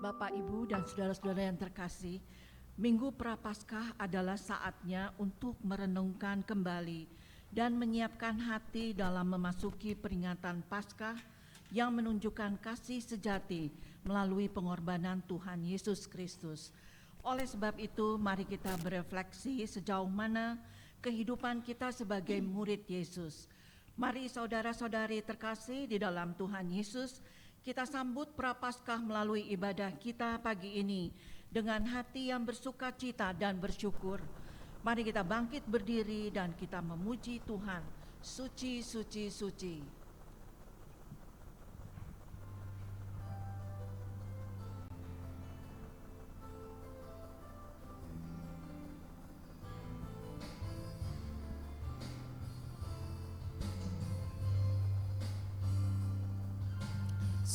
Bapak, Ibu, dan saudara-saudara yang terkasih, Minggu Prapaskah adalah saatnya untuk merenungkan kembali dan menyiapkan hati dalam memasuki peringatan Paskah yang menunjukkan kasih sejati melalui pengorbanan Tuhan Yesus Kristus. Oleh sebab itu, mari kita berefleksi sejauh mana kehidupan kita sebagai murid Yesus. Mari saudara-saudari terkasih di dalam Tuhan Yesus, kita sambut Prapaskah melalui ibadah kita pagi ini dengan hati yang bersukacita dan bersyukur. Mari kita bangkit berdiri dan kita memuji Tuhan. Suci, suci, suci.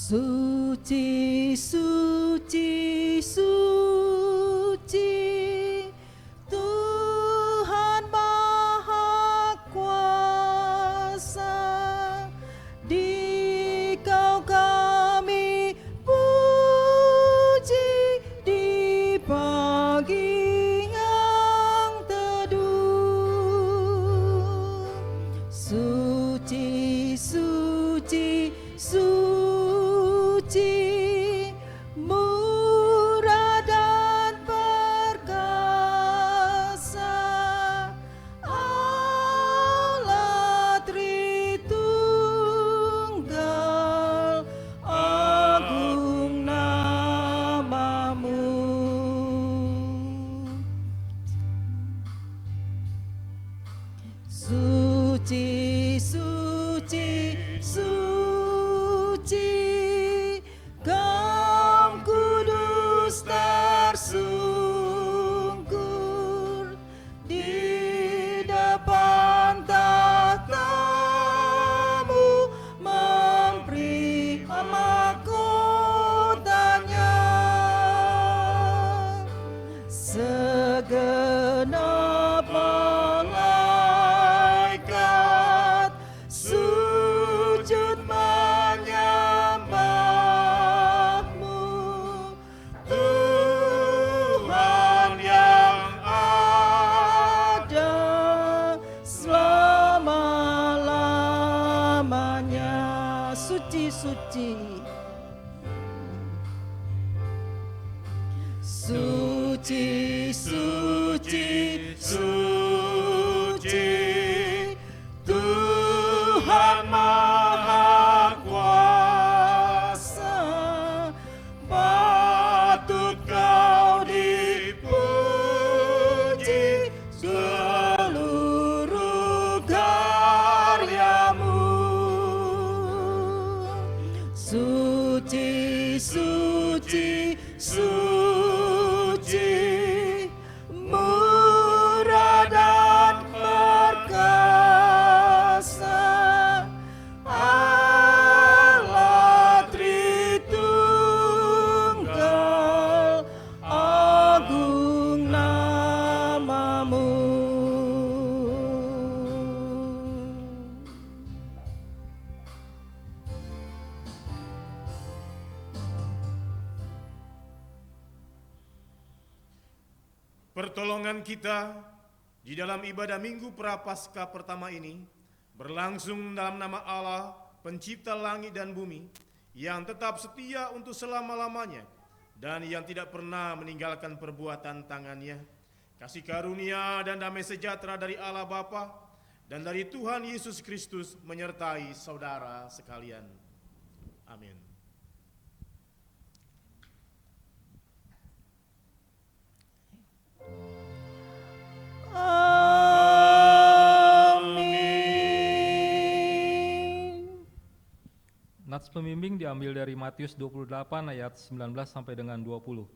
Suci, suci, suci, Tuhan Maha Kuasa, di Kau kami puji di pagi yang teduh. Suci, suci, suci, murah dan perkasa, Allah Tritunggal, agung nama-Mu. Suci, suci, suci, Kau kudus tersungkur di depan tahta-Mu, memberi mahkotanya. Segenap malaikat sujud menyembah-Mu, Tuhan yang ada selama-lamanya. Suci, suci, suci, suci, suci, Tuhan Maha Kuasa, patut Kau dipuji seluruh karya-Mu. Suci, suci, suci, murah dan perkasa, Allah Tritunggal, agung nama-Mu. Pertolongan kita di dalam ibadah Minggu Prapaskah pertama ini berlangsung dalam nama Allah, pencipta langit dan bumi, yang tetap setia untuk selama-lamanya dan yang tidak pernah meninggalkan perbuatan tangannya. Kasih karunia dan damai sejahtera dari Allah Bapa dan dari Tuhan Yesus Kristus menyertai saudara sekalian. Amin. Amin. Nats pembimbing diambil dari Matius 28 ayat 19 sampai dengan 20.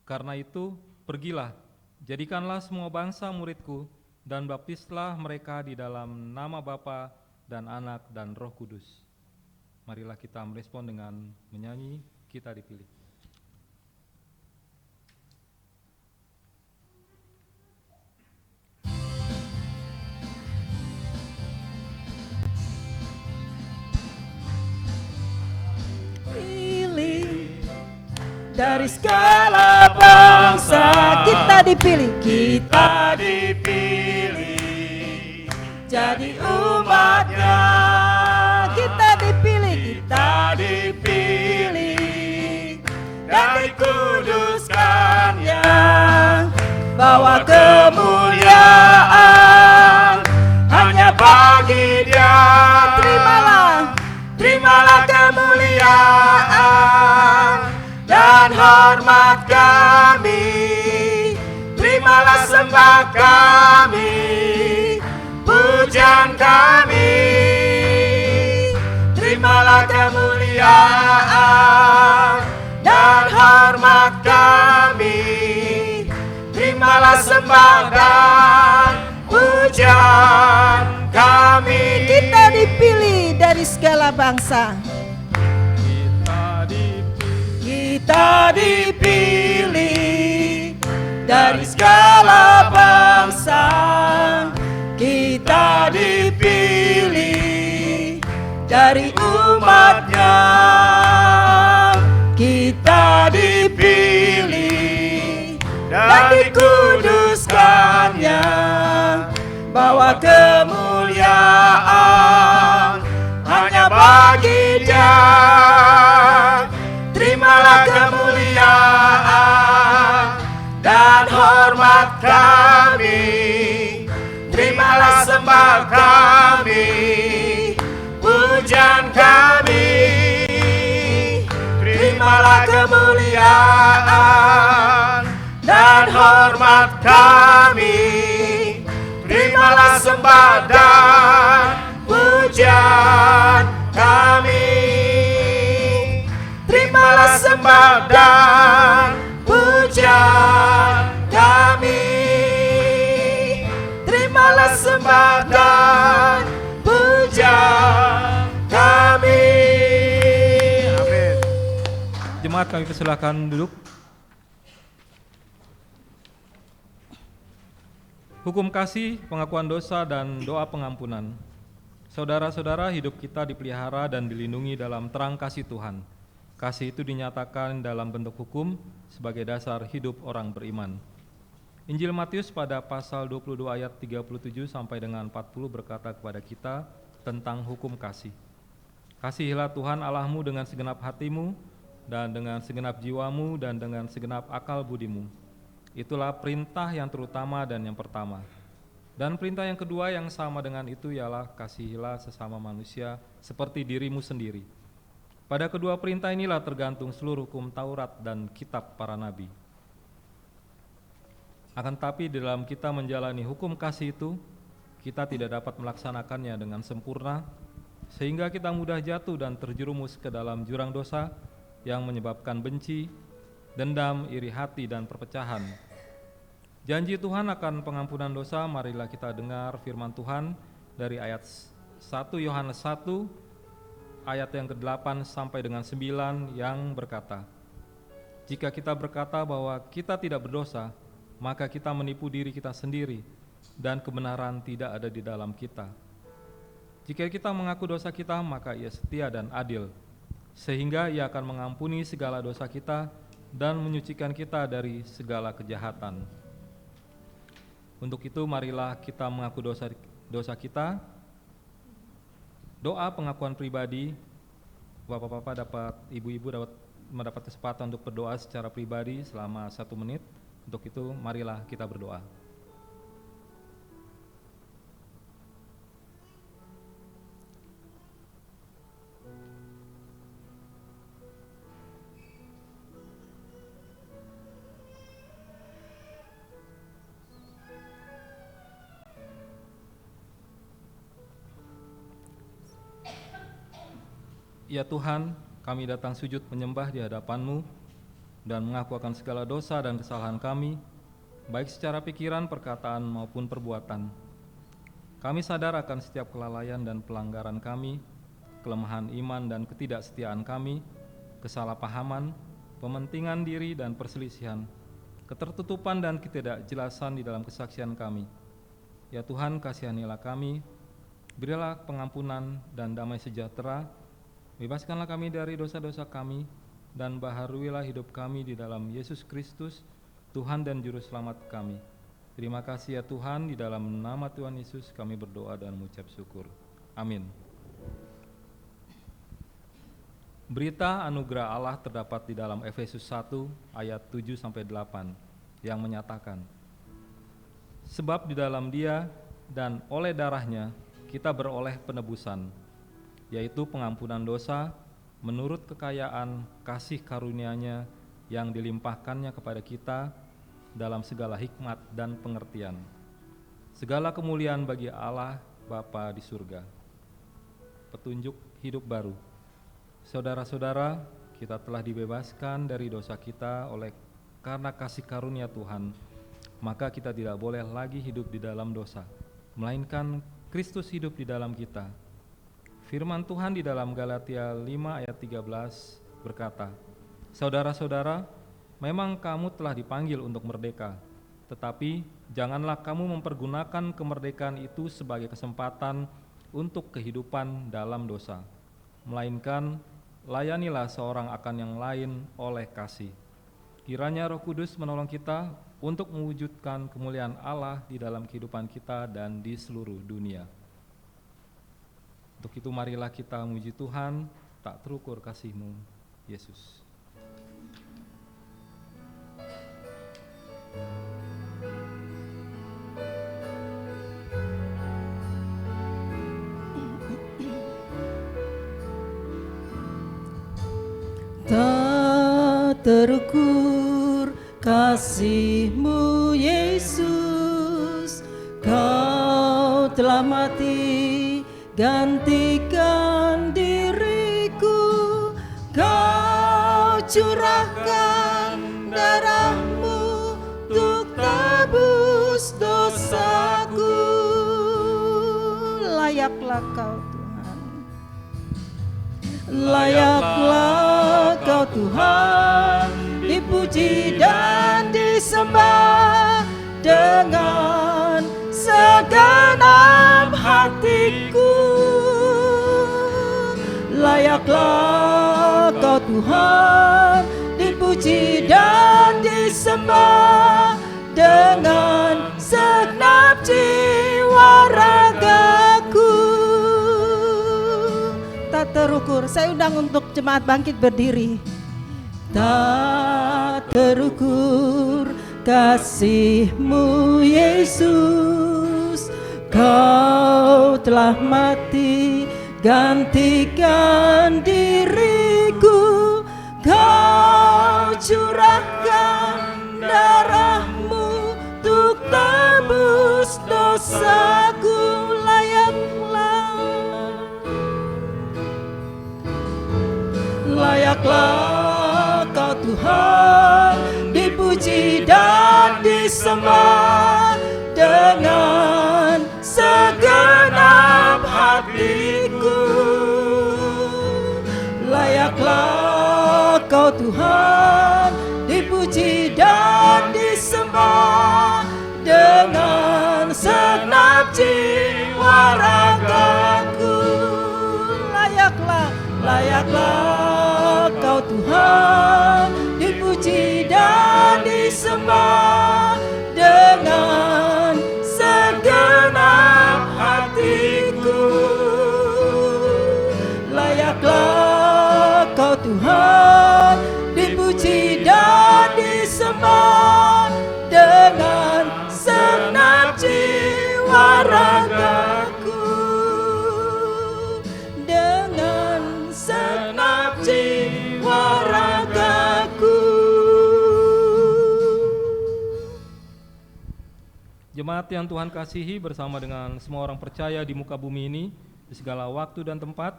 Karena itu, pergilah, jadikanlah semua bangsa muridku, dan baptislah mereka di dalam nama Bapa dan Anak dan Roh Kudus. Marilah kita merespon dengan menyanyi Kita Dipilih. Pilih dari segala bangsa. Kita dipilih, Kita dipilih jadi umatnya. Kita dipilih, kita dipilih dan dikuduskannya, bawa kemuliaan hanya bagi Dia. Terimalah kemuliaan dan hormat kami. Terimalah sembah kami, pujian kami. Terimalah kemuliaan dan hormat kami. Terimalah sembah dan pujian kami. Kita dipilih dari segala bangsa. Kita dipilih dari segala bangsa. Kita dipilih dari umatnya. Kita dipilih dan dikuduskannya, bawa kemuliaan hanya bagi Dia. Terimalah kemuliaan dan hormat kami. Terimalah sembah kami, pujian kami. Terimalah kemuliaan dan hormat kami. Terimalah sembah dan pujian kami. Terimalah sembah dan pujian kami. Terimalah sembah dan pujian kami. Amin. Jemaat kami persilakan duduk. Hukum kasih, pengakuan dosa, dan doa pengampunan. Saudara-saudara, hidup kita dipelihara dan dilindungi dalam terang kasih Tuhan. Kasih itu dinyatakan dalam bentuk hukum sebagai dasar hidup orang beriman. Injil Matius pada pasal 22 ayat 37 sampai dengan 40 berkata kepada kita tentang hukum kasih. Kasihilah Tuhan Allahmu dengan segenap hatimu dan dengan segenap jiwamu dan dengan segenap akal budimu. Itulah perintah yang terutama dan yang pertama. Dan perintah yang kedua yang sama dengan itu ialah kasihilah sesama manusia seperti dirimu sendiri. Pada kedua perintah inilah tergantung seluruh hukum Taurat dan kitab para nabi. Akan tetapi di dalam kita menjalani hukum kasih itu, kita tidak dapat melaksanakannya dengan sempurna, sehingga kita mudah jatuh dan terjerumus ke dalam jurang dosa yang menyebabkan benci, dendam, iri hati, dan perpecahan. Janji Tuhan akan pengampunan dosa, marilah kita dengar firman Tuhan dari ayat 1 Yohanes 1, ayat yang ke-8 sampai dengan 9 yang berkata, jika kita berkata bahwa kita tidak berdosa, maka kita menipu diri kita sendiri dan kebenaran tidak ada di dalam kita. Jika kita mengaku dosa kita, maka Ia setia dan adil, sehingga Ia akan mengampuni segala dosa kita dan menyucikan kita dari segala kejahatan. Untuk itu marilah kita mengaku dosa kita. Doa pengakuan pribadi, bapak-bapak dapat, ibu-ibu dapat mendapat kesempatan untuk berdoa secara pribadi selama 1 menit. Untuk itu marilah kita berdoa. Ya Tuhan, kami datang sujud menyembah di hadapan-Mu dan mengaku akan segala dosa dan kesalahan kami, baik secara pikiran, perkataan maupun perbuatan. Kami sadar akan setiap kelalaian dan pelanggaran kami, kelemahan iman dan ketidaksetiaan kami, kesalahpahaman, pementingan diri dan perselisihan, ketertutupan dan ketidakjelasan di dalam kesaksian kami. Ya Tuhan, kasihanilah kami, berilah pengampunan dan damai sejahtera. Bebaskanlah kami dari dosa-dosa kami dan baharuilah hidup kami di dalam Yesus Kristus, Tuhan dan Juru Selamat kami. Terima kasih ya Tuhan, di dalam nama Tuhan Yesus kami berdoa dan mengucap syukur. Amin. Berita anugerah Allah terdapat di dalam Efesus 1 ayat 7-8 yang menyatakan, sebab di dalam Dia dan oleh darahnya kita beroleh penebusan, yaitu pengampunan dosa menurut kekayaan kasih karunia-Nya yang dilimpahkannya kepada kita dalam segala hikmat dan pengertian. Segala kemuliaan bagi Allah Bapa di surga. Petunjuk hidup baru. Saudara-saudara, kita telah dibebaskan dari dosa kita oleh karena kasih karunia Tuhan. Maka kita tidak boleh lagi hidup di dalam dosa, melainkan Kristus hidup di dalam kita. Firman Tuhan di dalam Galatia 5 ayat 13 berkata, saudara-saudara, memang kamu telah dipanggil untuk merdeka, tetapi janganlah kamu mempergunakan kemerdekaan itu sebagai kesempatan untuk kehidupan dalam dosa, melainkan layanilah seorang akan yang lain oleh kasih. Kiranya Roh Kudus menolong kita untuk mewujudkan kemuliaan Allah di dalam kehidupan kita dan di seluruh dunia. Untuk itu marilah kita memuji Tuhan, tak terukur kasih-Mu, Yesus. Tak terukur kasih-Mu Yesus, Kau telah mati gantikan diriku, Kau curahkan darah-Mu untuk tebus dosaku. Layaklah Kau Tuhan, layaklah Kau Tuhan, dipuji dan disembah dengan segenap hatiku. Layaklah Kau Tuhan, dipuji dan disembah dengan segenap jiwa ragaku. Tak terukur, saya undang untuk jemaat bangkit berdiri. Tak terukur kasih-Mu Yesus, Kau telah mati gantikan diriku, Kau curahkan darah-Mu untuk tebus dosaku. Layaklah Kau Tuhan, dipuji dan disembah dengan segenap hatiku. Layaklah Kau Tuhan, dipuji dan disembah dengan segenap jiwa ragaku. Layaklah Kau Tuhan, dipuji dan disembah dengan segenap hatiku. Layaklah Kau Tuhan, dipuji dan disembah dengan segenap jiwa ragaku. Dengan segenap jiwa ragaku. Jemaat yang Tuhan kasihi, bersama dengan semua orang percaya di muka bumi ini, di segala waktu dan tempat,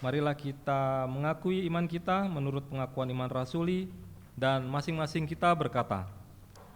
marilah kita mengakui iman kita menurut pengakuan iman rasuli, dan masing-masing kita berkata,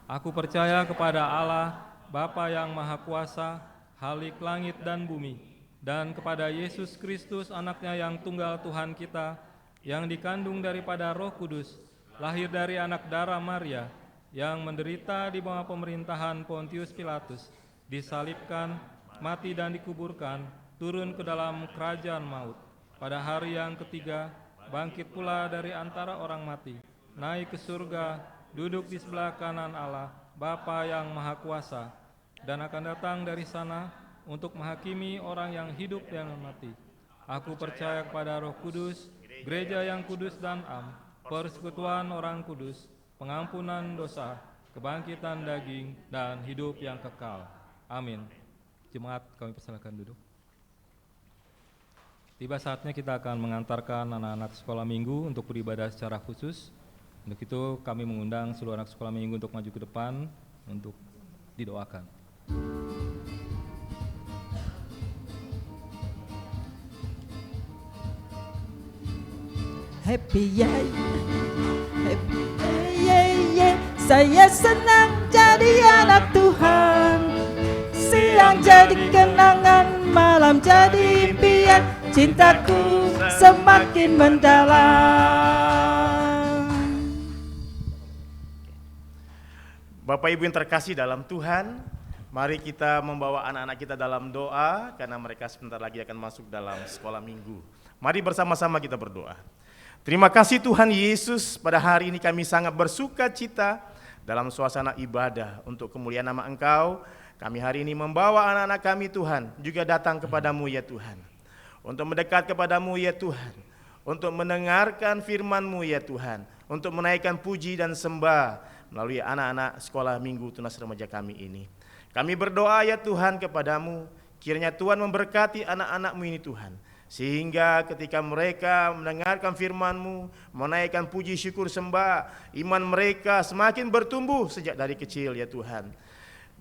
aku percaya kepada Allah, Bapa yang Maha Kuasa, Khalik langit dan bumi, dan kepada Yesus Kristus anaknya yang tunggal Tuhan kita, yang dikandung daripada Roh Kudus, lahir dari anak darah Maria, yang menderita di bawah pemerintahan Pontius Pilatus, disalibkan, mati dan dikuburkan, turun ke dalam kerajaan maut. Pada hari yang ketiga, bangkit pula dari antara orang mati, naik ke surga, duduk di sebelah kanan Allah, Bapa yang Maha Kuasa, dan akan datang dari sana untuk menghakimi orang yang hidup dan mati. Aku percaya kepada Roh Kudus, gereja yang kudus dan am, persekutuan orang kudus, pengampunan dosa, kebangkitan daging, dan hidup yang kekal. Amin. Jemaat, kami persilakan duduk. Tiba saatnya kita akan mengantarkan anak-anak sekolah minggu untuk beribadah secara khusus. Untuk itu kami mengundang seluruh anak sekolah minggu untuk maju ke depan untuk didoakan. Happy yay, happy yay, yay. Saya senang jadi anak Tuhan. Siang jadi kenangan, malam jadi impian. Cintaku semakin mendalam. Bapak Ibu yang terkasih dalam Tuhan, mari kita membawa anak-anak kita dalam doa karena mereka sebentar lagi akan masuk dalam sekolah minggu. Mari bersama-sama kita berdoa. Terima kasih Tuhan Yesus, pada hari ini kami sangat bersuka cita dalam suasana ibadah untuk kemuliaan nama Engkau. Kami hari ini membawa anak-anak kami Tuhan juga datang kepadamu ya Tuhan, untuk mendekat kepadamu ya Tuhan, untuk mendengarkan firman-Mu ya Tuhan, untuk menaikkan puji dan sembah melalui anak-anak sekolah minggu tunas remaja kami ini. Kami berdoa ya Tuhan kepadamu, kiranya Tuhan memberkati anak-anak-Mu ini Tuhan, sehingga ketika mereka mendengarkan firman-Mu, menaikkan puji syukur sembah, iman mereka semakin bertumbuh sejak dari kecil ya Tuhan.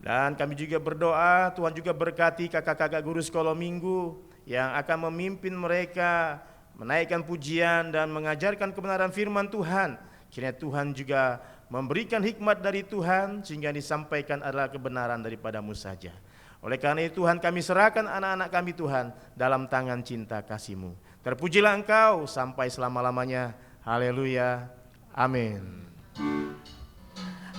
Dan kami juga berdoa Tuhan juga berkati kakak-kakak guru sekolah minggu yang akan memimpin mereka menaikkan pujian dan mengajarkan kebenaran firman Tuhan. Kiranya Tuhan juga memberikan hikmat dari Tuhan sehingga disampaikan adalah kebenaran daripada-Mu saja. Oleh karena itu Tuhan, kami serahkan anak-anak kami Tuhan dalam tangan cinta kasih-Mu. Terpujilah Engkau sampai selama-lamanya. Haleluya. Amin.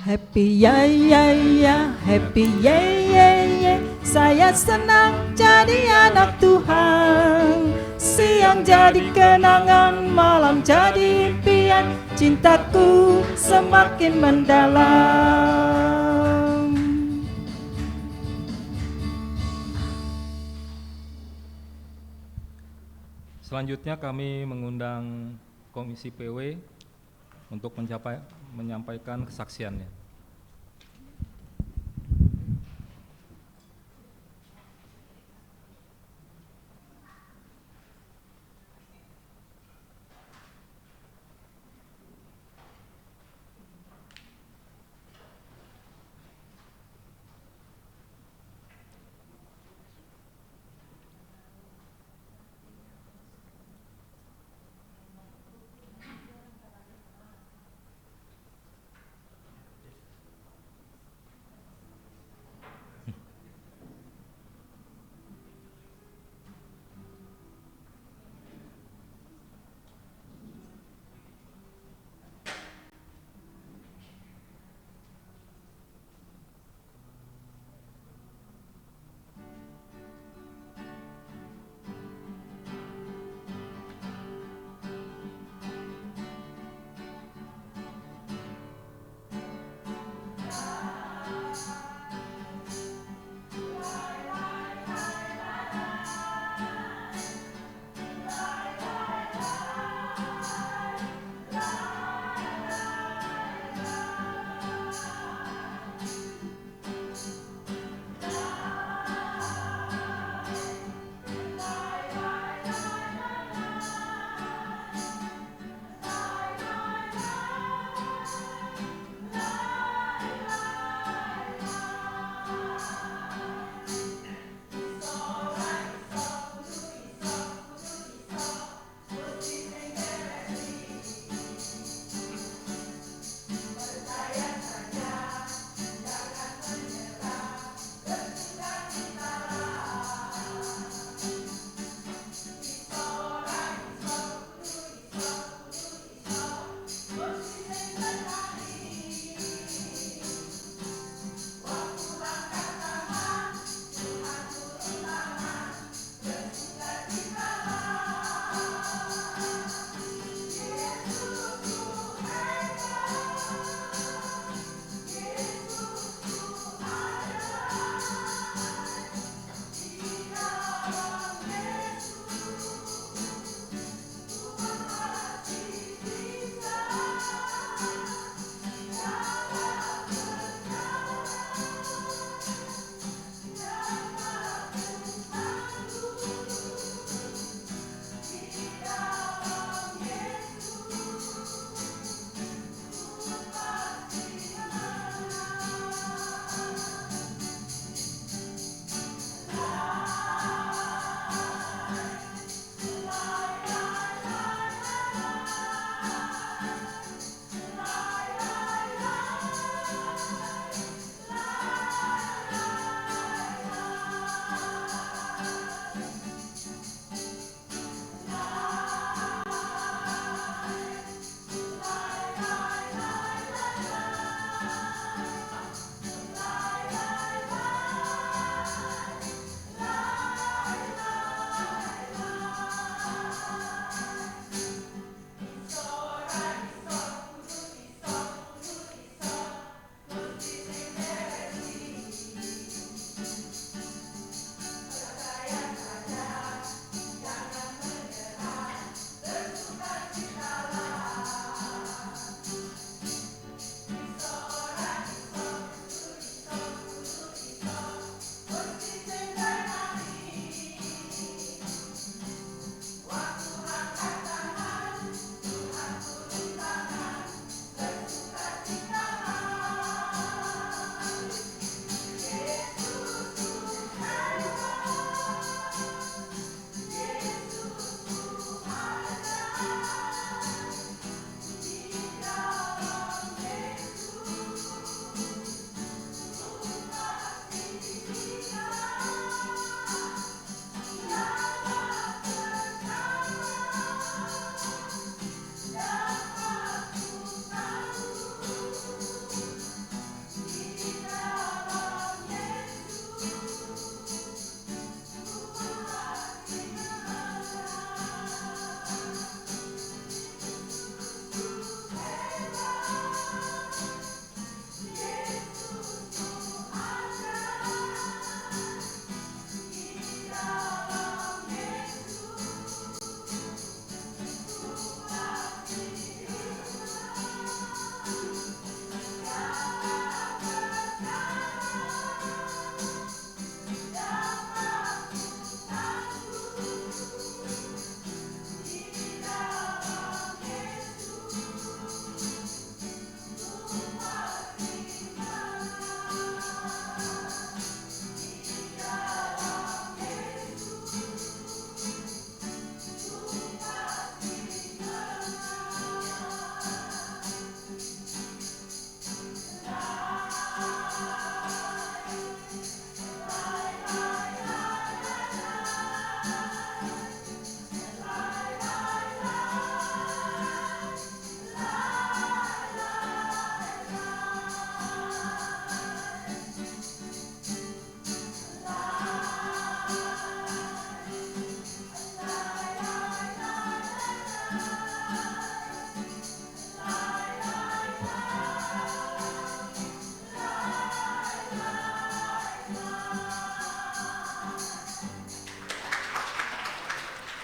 Happy yay, yay, yay, happy yay, yay, yay. Saya senang jadi anak Tuhan. Siang jadi kenangan, malam jadi impian. Cintaku semakin mendalam. Selanjutnya kami mengundang Komisi PW untuk menyampaikan kesaksiannya.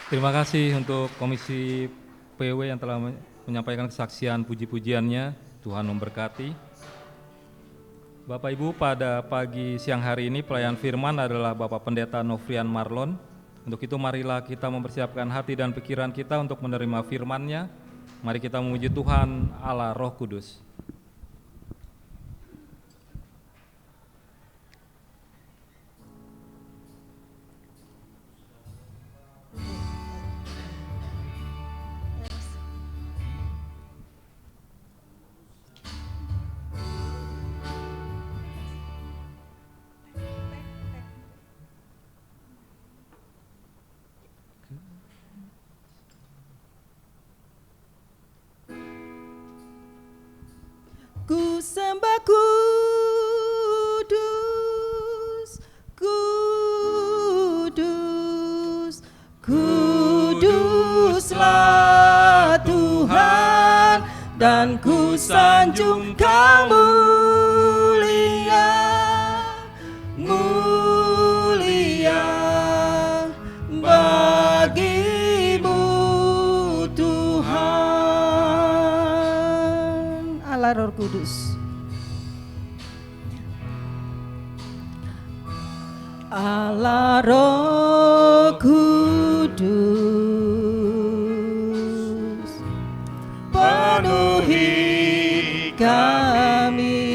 Terima kasih untuk Komisi PW yang telah menyampaikan kesaksian puji-pujiannya. Tuhan memberkati. Bapak Ibu, pada pagi siang hari ini pelayan firman adalah Bapak Pendeta Nofrian Marlon. Untuk itu marilah kita mempersiapkan hati dan pikiran kita untuk menerima firman-Nya. Mari kita memuji Tuhan Allah Roh Kudus. Ku sembah kudus, kudus, kuduslah Tuhan, dan ku sanjung Kau mulia, mulia bagimu Tuhan. Allah Roh Kudus. Allah Roh Kudus, penuhi kami.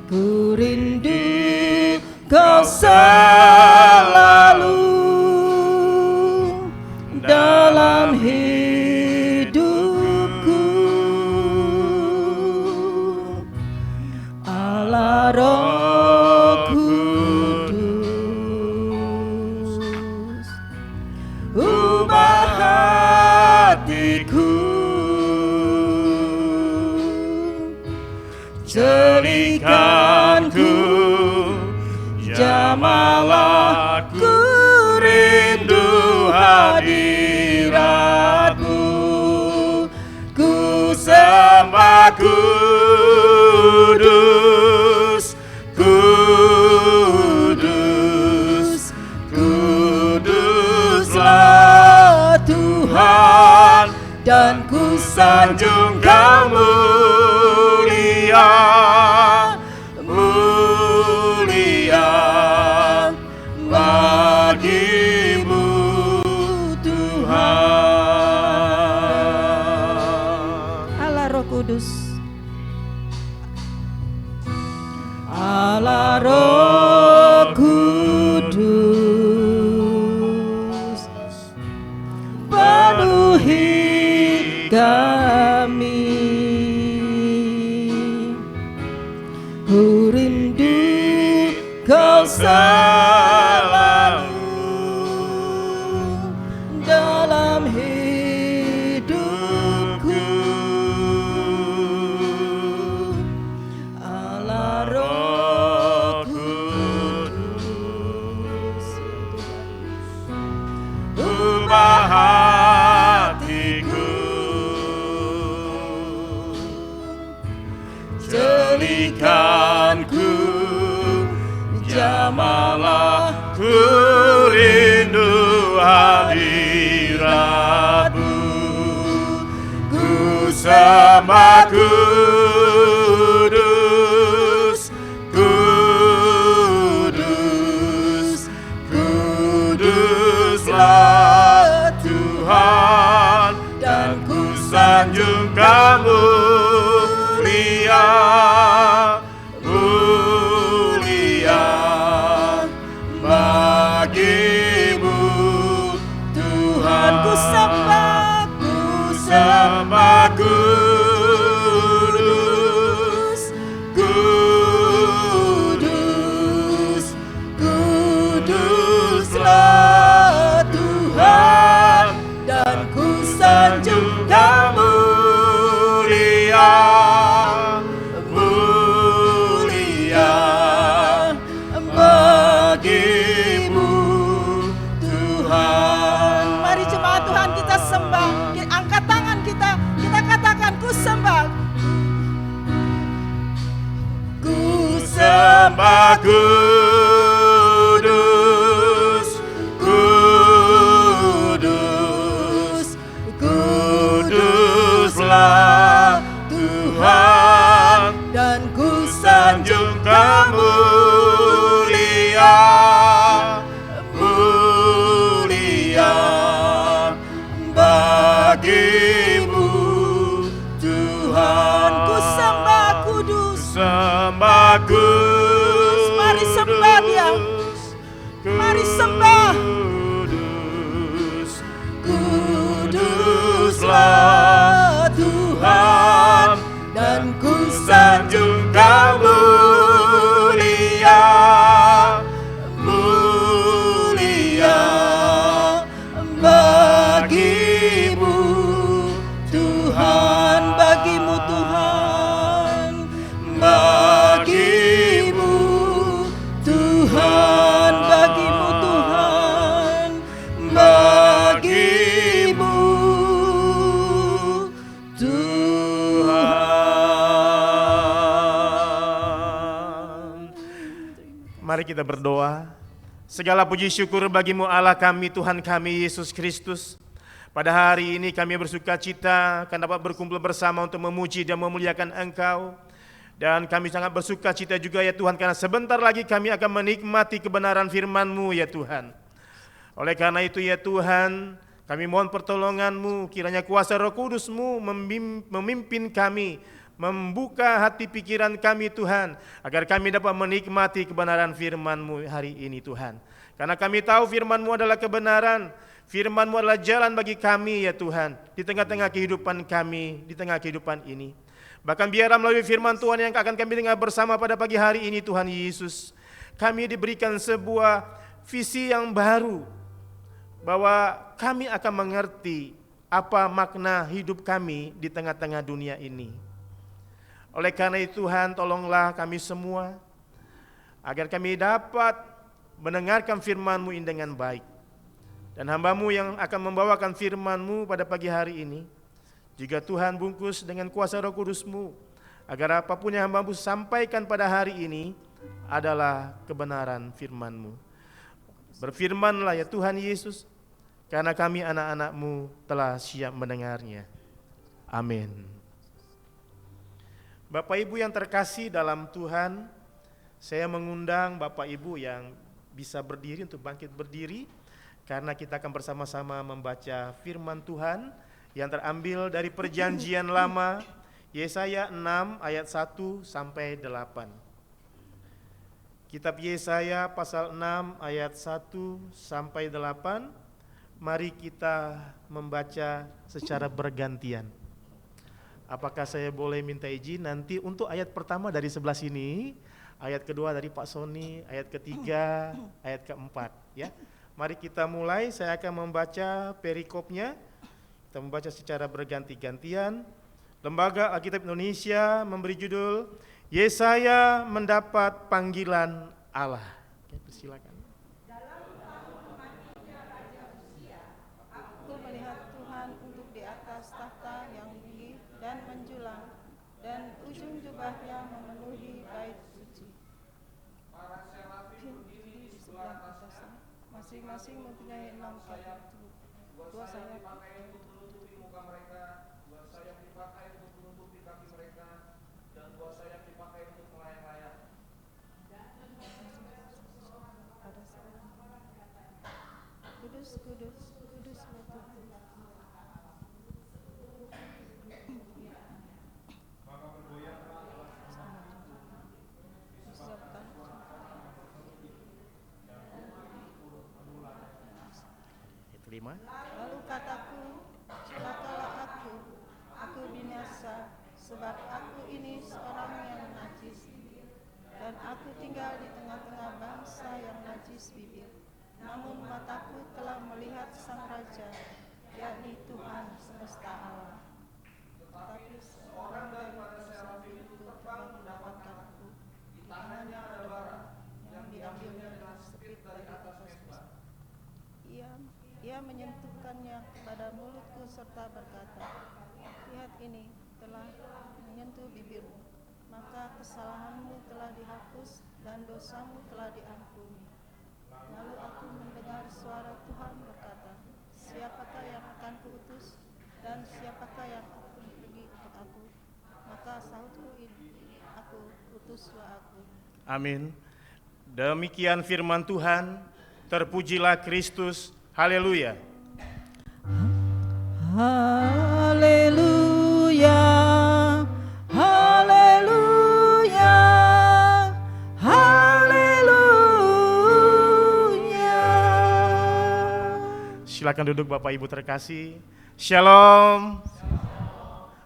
Ku rindu Kau selalu dalam hidupku. Allah Roh Kudus, ubah hatiku, jadikanku jamalah, ku rindu hadirat-Mu. Ku sembah kudus, kudus, kuduslah Tuhan, dan ku sanjung Kau mulia, mulia bagimu Tuhan. Allah Roh Kudus, Allah Roh Kudus, penuhi kami. Ku rindu Kau selalu dalam hidupku. Allah Roh Kudus, ubah hatiku, jadikanku jamalah, ku rindu hadirat-Mu. Ku sembah kudus, kudus, kuduslah Tuhan, dan ku sanjung Kau mulia, mulia bagimu Tuhan. Ku sembah kudus, kudus, kuduslah Tuhan, dan ku sanjung Kau mulia, mulia bagimu Tuhan. Mari jemaat Tuhan kita sembah, angkat tangan kita katakan, ku sembah, ku sembah kudus, kudus. Mari sembah Dia. Mari sembah. Kuduslah Tuhan, dan ku sanjung Kau mulia, mulia bagimu Tuhan, bagimu Tuhan, bagimu Tuhan, bagimu Tuhan, bagimu Tuhan. Mari kita berdoa. Segala puji syukur bagimu Allah kami, Tuhan kami Yesus Kristus. Pada hari ini kami bersuka cita karena dapat berkumpul bersama untuk memuji dan memuliakan Engkau. Dan kami sangat bersuka cita juga ya Tuhan, karena sebentar lagi kami akan menikmati kebenaran firman-Mu ya Tuhan. Oleh karena itu ya Tuhan, kami mohon pertolongan-Mu, kiranya kuasa Roh Kudus-Mu memimpin kami, membuka hati pikiran kami Tuhan, agar kami dapat menikmati kebenaran firman-Mu hari ini Tuhan. Karena kami tahu firman-Mu adalah kebenaran, firman-Mu adalah jalan bagi kami ya Tuhan, di tengah-tengah kehidupan kami, di tengah kehidupan ini. Bahkan biarlah melalui firman Tuhan yang akan kami dengar bersama pada pagi hari ini Tuhan Yesus, kami diberikan sebuah visi yang baru, bahwa kami akan mengerti apa makna hidup kami di tengah-tengah dunia ini. Oleh karena itu Tuhan, tolonglah kami semua agar kami dapat mendengarkan firman-Mu ini dengan baik. Dan hamba-Mu yang akan membawakan firman-Mu pada pagi hari ini, juga Tuhan bungkus dengan kuasa Roh Kudus-Mu, agar apapun yang hamba-Mu sampaikan pada hari ini adalah kebenaran firman-Mu. Berfirmanlah ya Tuhan Yesus, karena kami anak-anak-Mu telah siap mendengarnya. Amin. Bapak Ibu yang terkasih dalam Tuhan, saya mengundang Bapak Ibu yang bisa berdiri untuk bangkit berdiri, karena kita akan bersama-sama membaca firman Tuhan yang terambil dari Perjanjian Lama, Yesaya 6 ayat 1 sampai 8. Kitab Yesaya pasal 6 ayat 1 sampai 8, mari kita membaca secara bergantian. Apakah saya boleh minta izin nanti untuk ayat pertama dari sebelah sini, ayat kedua dari Pak Sony, ayat ketiga, ayat keempat ya. Mari kita mulai, saya akan membaca perikopnya. Kita membaca secara berganti-gantian. Lembaga Alkitab Indonesia memberi judul Yesaya mendapat panggilan Allah. Oke, persilakan. Aku melihat Tuhan untuk di atas tahta yang tinggi dan menjulang, dan ujung jubahnya memenuhi bait suci. Di sebelah atasnya masing-masing mempunyai 6 sayap, 2 sayap pada sayap. Kudus, kudus, kuduslah Tuhan. Ayat kelima. Lalu kataku, celakalah aku binasa, sebab aku ini seorang yang najis, dan aku tinggal di tengah-tengah bangsa yang najis bibir. Namun mataku telah melihat Sang Raja, yakni Tuhan semesta alam. Tetapi seorang dari bangsa itu telah mendapatkanku, tangannya ada bara yang diambilnya dengan sepit dari atas mesbah. Ia menyentuhkannya kepada mulutku serta berkata, lihat ini telah menyentuh bibirmu, maka kesalahanmu telah dihapus dan dosamu telah diampuni. Lalu aku mendengar suara Tuhan berkata, siapakah yang akan kuutus dan siapakah yang akan pergi untuk aku? Maka sahutku ini, aku utuslah aku. Amin. Demikian firman Tuhan, terpujilah Kristus. Haleluya. Haleluya, haleluya, Silakan duduk Bapak Ibu terkasih. Shalom.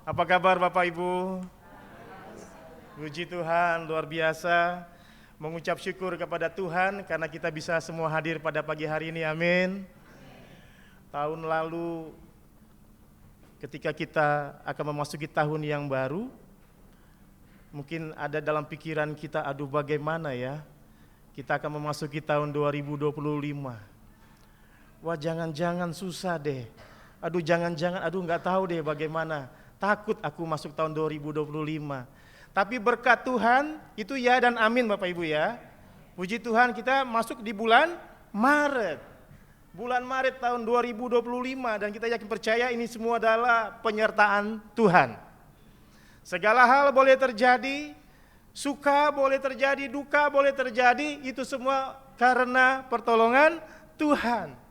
Apa kabar Bapak Ibu? Puji Tuhan, luar biasa. Mengucap syukur kepada Tuhan karena kita bisa semua hadir pada pagi hari ini, amin. Tahun lalu ketika kita akan memasuki tahun yang baru, mungkin ada dalam pikiran kita, aduh bagaimana ya, kita akan memasuki tahun 2025. Wah jangan-jangan susah deh, aduh jangan-jangan, aduh nggak tahu deh bagaimana, takut aku masuk tahun 2025. Tapi berkat Tuhan itu ya dan amin Bapak Ibu ya. Puji Tuhan kita masuk di bulan Maret. Bulan Maret tahun 2025 dan kita yakin percaya ini semua adalah penyertaan Tuhan. Segala hal boleh terjadi, suka boleh terjadi, duka boleh terjadi, itu semua karena pertolongan Tuhan.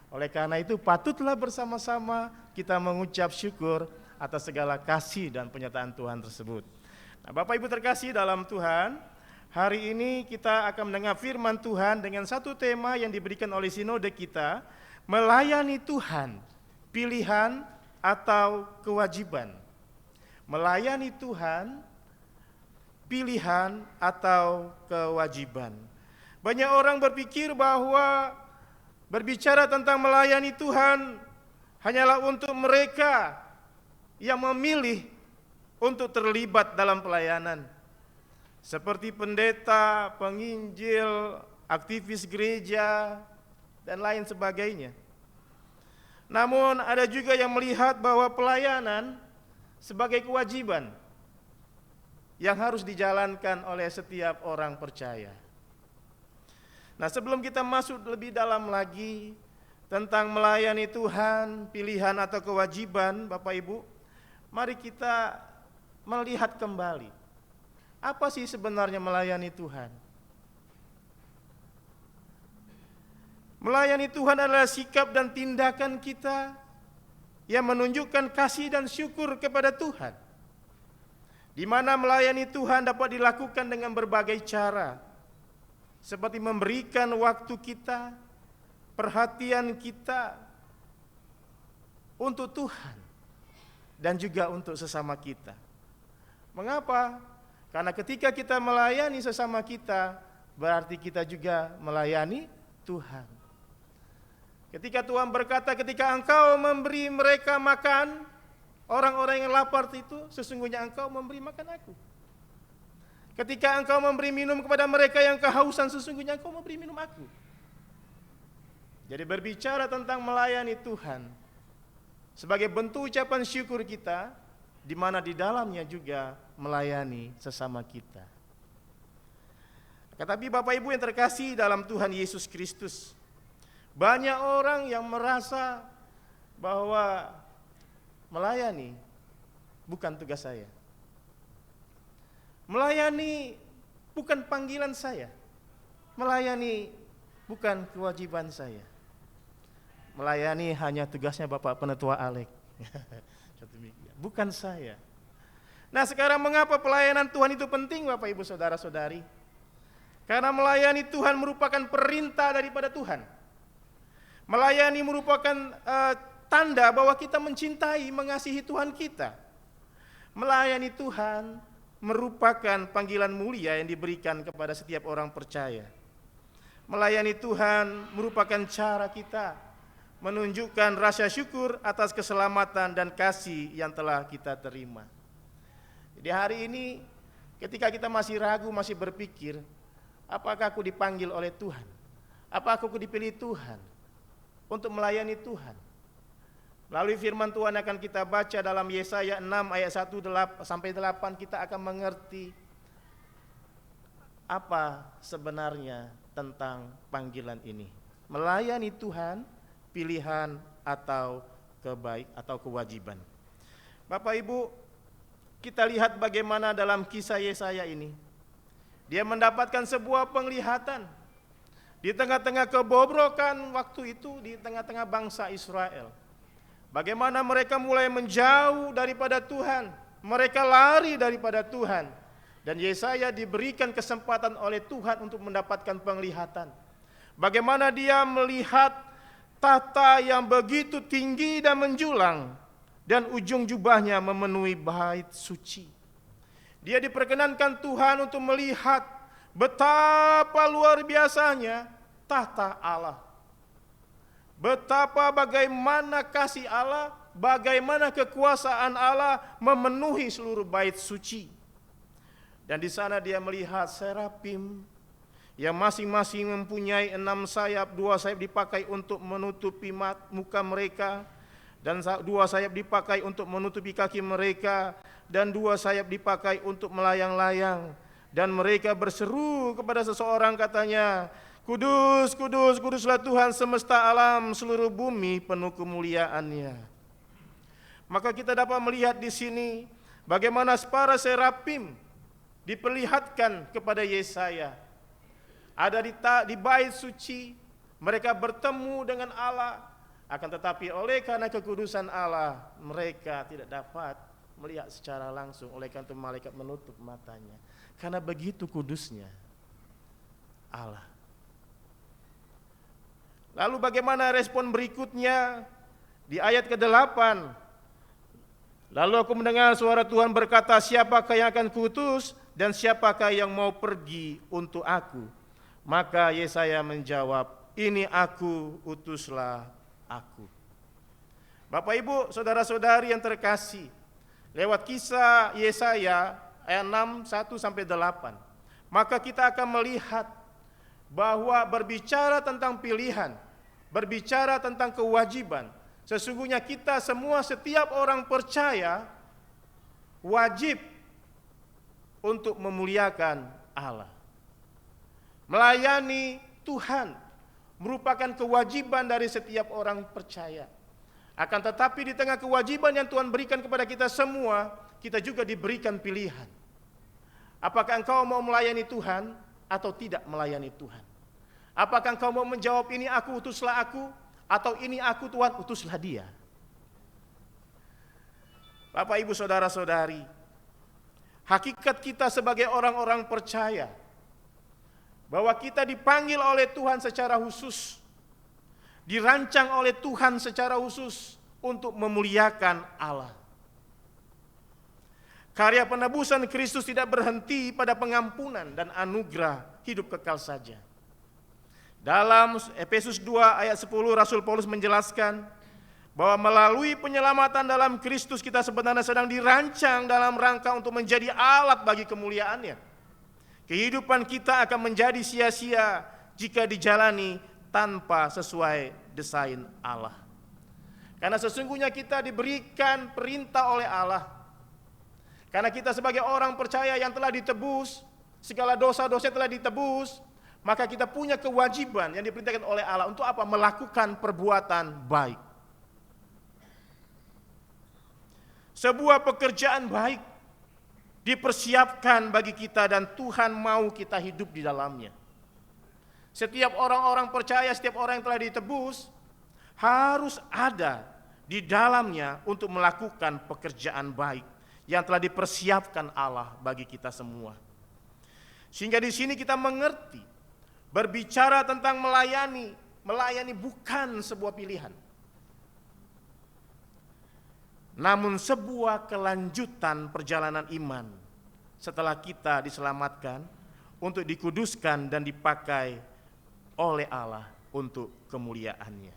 Oleh karena itu patutlah bersama-sama kita mengucap syukur atas segala kasih dan penyertaan Tuhan tersebut. Nah, Bapak Ibu terkasih dalam Tuhan, hari ini kita akan mendengar firman Tuhan dengan satu tema yang diberikan oleh sinode kita, melayani Tuhan, pilihan atau kewajiban. Melayani Tuhan, pilihan atau kewajiban. Banyak orang berpikir bahwa berbicara tentang melayani Tuhan hanyalah untuk mereka yang memilih untuk terlibat dalam pelayanan. Seperti pendeta, penginjil, aktivis gereja, dan lain sebagainya. Namun ada juga yang melihat bahwa pelayanan sebagai kewajiban yang harus dijalankan oleh setiap orang percaya. Nah, sebelum kita masuk lebih dalam lagi tentang melayani Tuhan, pilihan atau kewajiban, Bapak Ibu, mari kita melihat kembali, apa sih sebenarnya melayani Tuhan? Melayani Tuhan adalah sikap dan tindakan kita yang menunjukkan kasih dan syukur kepada Tuhan. Di mana melayani Tuhan dapat dilakukan dengan berbagai cara, seperti memberikan waktu kita, perhatian kita untuk Tuhan dan juga untuk sesama kita. Mengapa? Karena ketika kita melayani sesama kita, berarti kita juga melayani Tuhan. Ketika Tuhan berkata, ketika engkau memberi mereka makan, orang-orang yang lapar itu, sesungguhnya engkau memberi makan aku. Ketika engkau memberi minum kepada mereka yang kehausan, sesungguhnya engkau memberi minum aku. Jadi berbicara tentang melayani Tuhan, sebagai bentuk ucapan syukur kita, di mana di dalamnya juga melayani sesama kita. Tetapi Bapak Ibu yang terkasih dalam Tuhan Yesus Kristus, banyak orang yang merasa bahwa melayani bukan tugas saya. Melayani bukan panggilan saya. Melayani bukan kewajiban saya. Melayani hanya tugasnya Bapak Penetua Alek. Bukan saya. Nah, sekarang mengapa pelayanan Tuhan itu penting Bapak Ibu Saudara-saudari? Karena melayani Tuhan merupakan perintah daripada Tuhan. Melayani merupakan tanda bahwa kita mencintai, mengasihi Tuhan kita. Melayani Tuhan merupakan panggilan mulia yang diberikan kepada setiap orang percaya. Melayani Tuhan merupakan cara kita menunjukkan rasa syukur atas keselamatan dan kasih yang telah kita terima. Di hari ini ketika kita masih ragu, masih berpikir, apakah aku dipanggil oleh Tuhan? Apakah aku dipilih Tuhan untuk melayani Tuhan? Melalui firman Tuhan akan kita baca dalam Yesaya 6 ayat 1 sampai 8, kita akan mengerti apa sebenarnya tentang panggilan ini. Melayani Tuhan, pilihan atau kewajiban. Bapak Ibu, kita lihat bagaimana dalam kisah Yesaya ini. Dia mendapatkan sebuah penglihatan di tengah-tengah kebobrokan waktu itu, di tengah-tengah bangsa Israel. Bagaimana mereka mulai menjauh daripada Tuhan, mereka lari daripada Tuhan. Dan Yesaya diberikan kesempatan oleh Tuhan untuk mendapatkan penglihatan. Bagaimana dia melihat tahta yang begitu tinggi dan menjulang, dan ujung jubahnya memenuhi bait suci. Dia diperkenankan Tuhan untuk melihat betapa luar biasanya tahta Allah. Betapa bagaimana kasih Allah, bagaimana kekuasaan Allah memenuhi seluruh bait suci. Dan di sana dia melihat serafim yang masing-masing mempunyai 6 sayap, 2 sayap dipakai untuk menutupi muka mereka, dan 2 sayap dipakai untuk menutupi kaki mereka, dan 2 sayap dipakai untuk melayang-layang. Dan mereka berseru kepada seseorang, katanya, Kudus, kudus, kuduslah Tuhan semesta alam, seluruh bumi penuh kemuliaannya. Maka kita dapat melihat di sini bagaimana para serafim diperlihatkan kepada Yesaya. Ada di bait suci, mereka bertemu dengan Allah, akan tetapi oleh karena kekudusan Allah, mereka tidak dapat melihat secara langsung, oleh karena itu malaikat menutup matanya. Karena begitu kudusnya Allah. Lalu bagaimana respon berikutnya di ayat ke-8? Lalu aku mendengar suara Tuhan berkata, siapakah yang akan kuutus dan siapakah yang mau pergi untuk aku? Maka Yesaya menjawab, ini aku, utuslah aku. Bapak Ibu, saudara-saudari yang terkasih, lewat kisah Yesaya ayat 6, 1-8, maka kita akan melihat bahwa berbicara tentang pilihan, berbicara tentang kewajiban, sesungguhnya kita semua, setiap orang percaya, wajib untuk memuliakan Allah. Melayani Tuhan merupakan kewajiban dari setiap orang percaya. Akan tetapi di tengah kewajiban yang Tuhan berikan kepada kita semua, kita juga diberikan pilihan. Apakah engkau mau melayani Tuhan atau tidak melayani Tuhan? Apakah engkau mau menjawab, ini aku, utuslah aku, atau ini aku Tuhan, utuslah dia? Bapak, Ibu, saudara-saudari, hakikat kita sebagai orang-orang percaya bahwa kita dipanggil oleh Tuhan secara khusus, dirancang oleh Tuhan secara khusus untuk memuliakan Allah. Karya penebusan Kristus tidak berhenti pada pengampunan dan anugerah hidup kekal saja. Dalam Efesus 2 ayat 10 Rasul Paulus menjelaskan bahwa melalui penyelamatan dalam Kristus kita sebenarnya sedang dirancang dalam rangka untuk menjadi alat bagi kemuliaannya. Kehidupan kita akan menjadi sia-sia jika dijalani tanpa sesuai desain Allah. Karena sesungguhnya kita diberikan perintah oleh Allah. Karena kita sebagai orang percaya yang telah ditebus, segala dosa-dosa telah ditebus, maka kita punya kewajiban yang diperintahkan oleh Allah untuk apa? Melakukan perbuatan baik. Sebuah pekerjaan baik dipersiapkan bagi kita dan Tuhan mau kita hidup di dalamnya. Setiap orang-orang percaya, setiap orang yang telah ditebus harus ada di dalamnya untuk melakukan pekerjaan baik yang telah dipersiapkan Allah bagi kita semua. Sehingga di sini kita mengerti, berbicara tentang melayani bukan sebuah pilihan, namun sebuah kelanjutan perjalanan iman setelah kita diselamatkan untuk dikuduskan dan dipakai oleh Allah untuk kemuliaannya.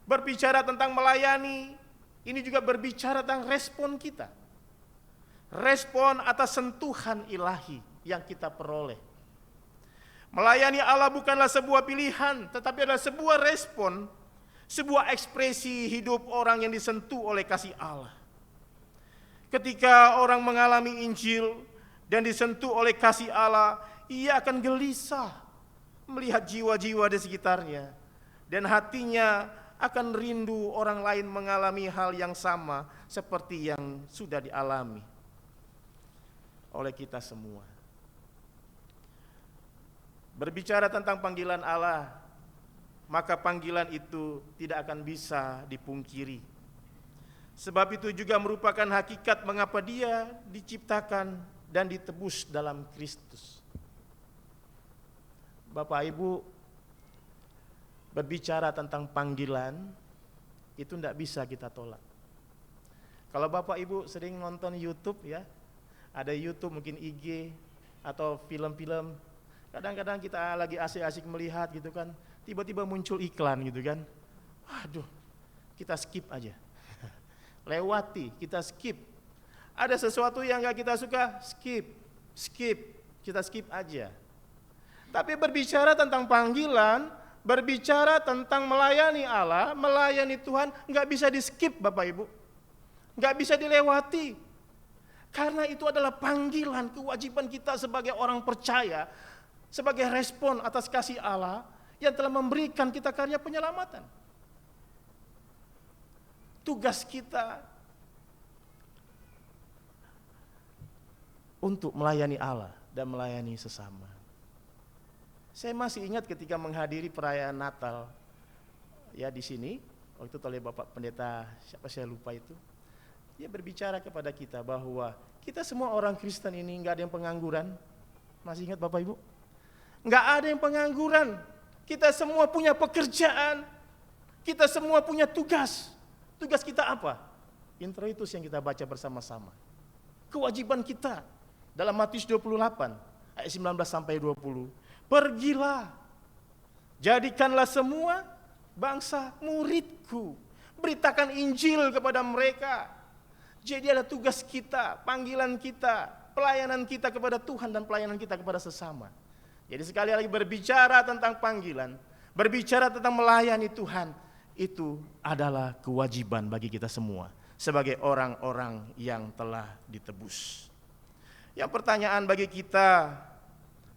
Berbicara tentang melayani, ini juga berbicara tentang respon kita. Respon atas sentuhan ilahi yang kita peroleh. Melayani Allah bukanlah sebuah pilihan, tetapi adalah sebuah respon, sebuah ekspresi hidup orang yang disentuh oleh kasih Allah. Ketika orang mengalami Injil dan disentuh oleh kasih Allah, ia akan gelisah melihat jiwa-jiwa di sekitarnya, dan hatinya akan rindu orang lain mengalami hal yang sama seperti yang sudah dialami oleh kita semua. Berbicara tentang panggilan Allah, maka panggilan itu tidak akan bisa dipungkiri. Sebab itu juga merupakan hakikat mengapa dia diciptakan dan ditebus dalam Kristus. Bapak Ibu, berbicara tentang panggilan, itu tidak bisa kita tolak. Kalau Bapak Ibu sering nonton YouTube ya, ada YouTube mungkin IG atau film-film, kadang-kadang kita lagi asik-asik melihat gitu kan, tiba-tiba muncul iklan gitu kan, waduh, kita skip aja, lewati, kita skip. Ada sesuatu yang gak kita suka, skip, kita skip aja. Tapi berbicara tentang panggilan, berbicara tentang melayani Allah, melayani Tuhan, gak bisa di skip Bapak Ibu, gak bisa dilewati. Karena itu adalah panggilan, kewajiban kita sebagai orang percaya, sebagai respon atas kasih Allah yang telah memberikan kita karya penyelamatan. Tugas kita untuk melayani Allah dan melayani sesama. Saya masih ingat ketika menghadiri perayaan Natal ya di sini, waktu itu oleh Bapak Pendeta, siapa saya lupa itu. Dia berbicara kepada kita bahwa kita semua orang Kristen ini nggak ada yang pengangguran. Masih ingat Bapak Ibu? Nggak ada yang pengangguran. Kita semua punya pekerjaan. Kita semua punya tugas. Tugas kita apa? Introitus yang kita baca bersama-sama. Kewajiban kita dalam Matius 28 ayat 19 sampai 20. Pergilah, jadikanlah semua bangsa muridku. Beritakan Injil kepada mereka. Jadi ada tugas kita, panggilan kita, pelayanan kita kepada Tuhan dan pelayanan kita kepada sesama. Jadi sekali lagi berbicara tentang panggilan, berbicara tentang melayani Tuhan, itu adalah kewajiban bagi kita semua sebagai orang-orang yang telah ditebus. Yang pertanyaan bagi kita,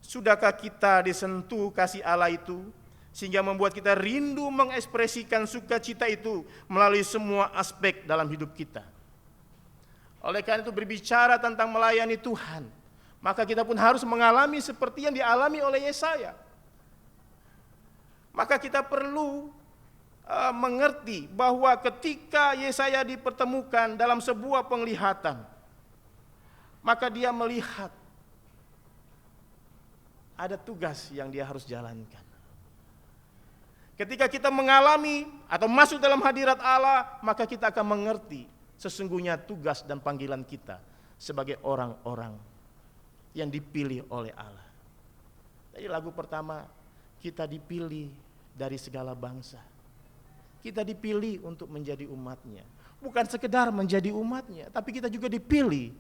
sudahkah kita disentuh kasih Allah itu sehingga membuat kita rindu mengekspresikan sukacita itu melalui semua aspek dalam hidup kita? Oleh karena itu berbicara tentang melayani Tuhan, maka kita pun harus mengalami seperti yang dialami oleh Yesaya. Maka kita perlu mengerti bahwa ketika Yesaya dipertemukan dalam sebuah penglihatan, maka dia melihat ada tugas yang dia harus jalankan. Ketika kita mengalami atau masuk dalam hadirat Allah, maka kita akan mengerti sesungguhnya tugas dan panggilan kita sebagai orang-orang yang dipilih oleh Allah. Jadi lagu pertama, kita dipilih dari segala bangsa. Kita dipilih untuk menjadi umatnya. Bukan sekedar menjadi umatnya, tapi kita juga dipilih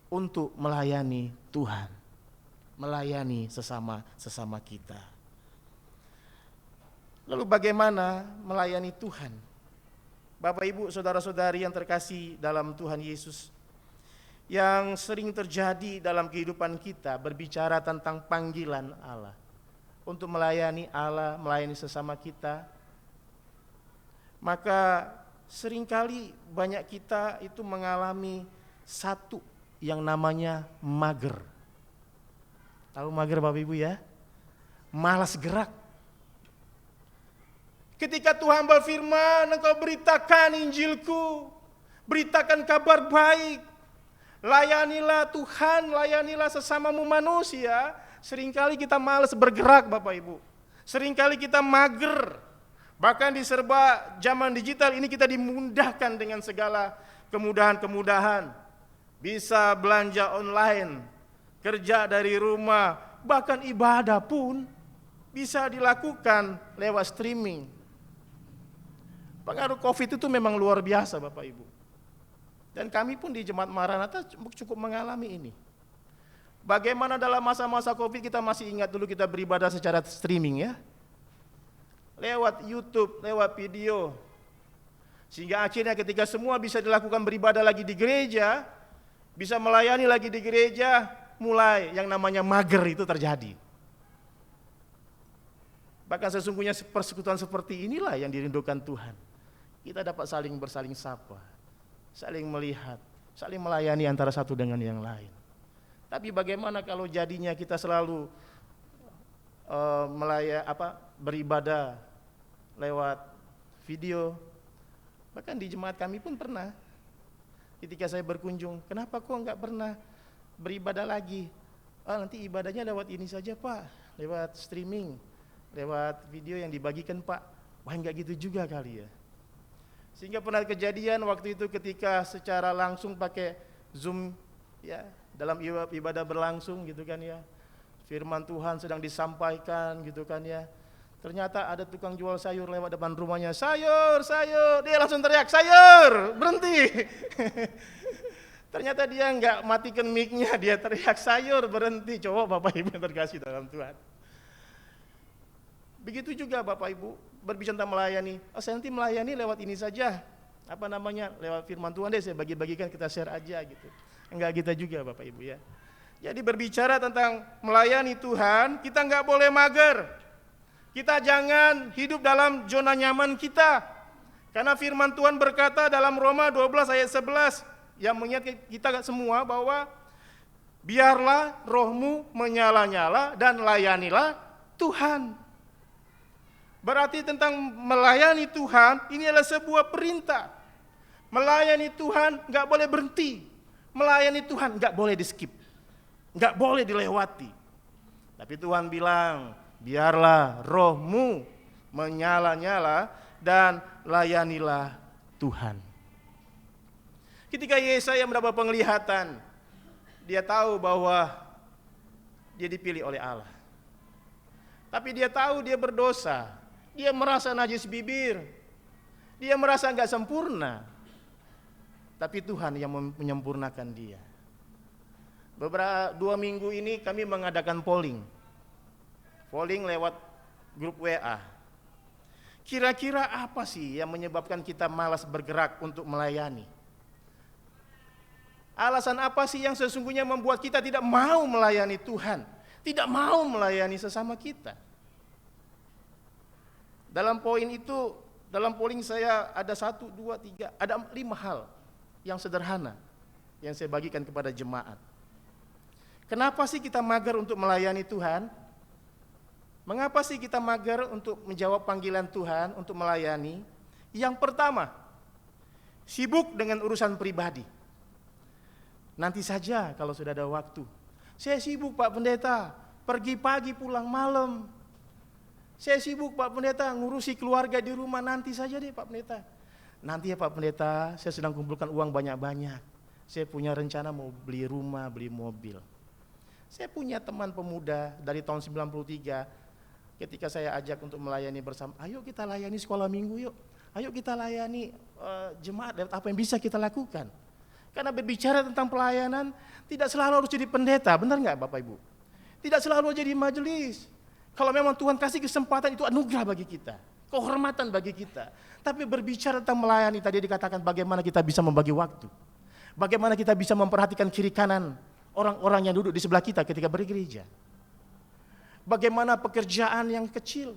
untuk melayani Tuhan, melayani sesama kita. Lalu bagaimana melayani Tuhan? Bapak Ibu, saudara-saudari yang terkasih dalam Tuhan Yesus, yang sering terjadi dalam kehidupan kita berbicara tentang panggilan Allah untuk melayani Allah, melayani sesama kita, maka seringkali banyak kita itu mengalami satu yang namanya mager. Tahu mager Bapak Ibu ya? Malas gerak. Ketika Tuhan berfirman, engkau beritakan Injilku, beritakan kabar baik, layanilah Tuhan, layanilah sesamamu manusia. Seringkali kita malas bergerak Bapak Ibu. Seringkali kita mager. Bahkan di serba zaman digital ini kita dimudahkan dengan segala kemudahan-kemudahan. Bisa belanja online, kerja dari rumah, bahkan ibadah pun bisa dilakukan lewat streaming. Pengaruh COVID itu memang luar biasa Bapak Ibu. Dan kami pun di Jemaat Maranatha cukup mengalami ini. Bagaimana dalam masa-masa COVID kita masih ingat dulu kita beribadah secara streaming ya. Lewat YouTube, lewat video. Sehingga akhirnya ketika semua bisa dilakukan beribadah lagi di gereja, bisa melayani lagi di gereja, mulai yang namanya mager itu terjadi. Bahkan sesungguhnya persekutuan seperti inilah yang dirindukan Tuhan. Kita dapat bersaling sapa, saling melihat, saling melayani antara satu dengan yang lain. Tapi bagaimana kalau jadinya kita selalu beribadah lewat video? Bahkan di jemaat kami pun pernah, ketika saya berkunjung, kenapa kok enggak pernah beribadah lagi? Nanti ibadahnya lewat ini saja Pak, lewat streaming. lewat video yang dibagikan Pak, wah enggak gitu juga kali ya. Sehingga pernah kejadian waktu itu ketika secara langsung pakai Zoom ya, dalam ibadah berlangsung gitu kan ya. Firman Tuhan sedang disampaikan gitu kan ya. Ternyata ada tukang jual sayur lewat depan rumahnya, sayur, sayur. Dia langsung teriak, sayur, berhenti. Ternyata dia enggak matikan mic-nya, dia teriak sayur, berhenti. Coba Bapak Ibu yang terkasih dalam Tuhan. Begitu juga Bapak Ibu berbicara tentang melayani. Oh, saya nanti melayani lewat ini saja. Apa namanya? Lewat firman Tuhan deh, saya bagi-bagikan, kita share aja gitu. Enggak kita juga Bapak Ibu ya. Jadi berbicara tentang melayani Tuhan, kita enggak boleh mager. Kita jangan hidup dalam zona nyaman kita. Karena firman Tuhan berkata dalam Roma 12 ayat 11 yang mengingatkan kita semua bahwa biarlah rohmu menyala-nyala dan layanilah Tuhan. Berarti tentang melayani Tuhan, ini adalah sebuah perintah. Melayani Tuhan enggak boleh berhenti. Melayani Tuhan enggak boleh di-skip. Enggak boleh dilewati. Tapi Tuhan bilang, biarlah rohmu menyala-nyala dan layanilah Tuhan. Ketika Yesaya mendapat penglihatan, dia tahu bahwa dia dipilih oleh Allah. Tapi dia tahu dia berdosa. Dia merasa najis bibir. Dia merasa enggak sempurna. Tapi Tuhan yang menyempurnakan dia. Beberapa 2 minggu ini kami mengadakan polling lewat grup WA. Kira-kira apa sih yang menyebabkan kita malas bergerak untuk melayani? Alasan apa sih yang sesungguhnya membuat kita tidak mau melayani Tuhan? Tidak mau melayani sesama kita? Dalam polling saya ada 1, 2, 3, ada 5 hal yang sederhana yang saya bagikan kepada jemaat. Kenapa sih kita mager untuk melayani Tuhan? Mengapa sih kita mager untuk menjawab panggilan Tuhan untuk melayani? Yang pertama, sibuk dengan urusan pribadi. Nanti saja kalau sudah ada waktu. Saya sibuk Pak Pendeta, pergi pagi pulang malam. Saya sibuk Pak Pendeta, ngurusi keluarga di rumah, nanti saja deh Pak Pendeta. Nanti ya Pak Pendeta, saya sedang kumpulkan uang banyak-banyak. Saya punya rencana mau beli rumah, beli mobil. Saya punya teman pemuda dari tahun 93, ketika saya ajak untuk melayani bersama, ayo kita layani sekolah minggu yuk, ayo kita layani jemaat, apa yang bisa kita lakukan. Karena berbicara tentang pelayanan, tidak selalu harus jadi pendeta, benar nggak Bapak Ibu? Tidak selalu jadi majelis. Kalau memang Tuhan kasih kesempatan, itu anugerah bagi kita, kehormatan bagi kita. Tapi berbicara tentang melayani, tadi dikatakan bagaimana kita bisa membagi waktu. Bagaimana kita bisa memperhatikan kiri kanan orang-orang yang duduk di sebelah kita ketika bergereja. Bagaimana pekerjaan yang kecil,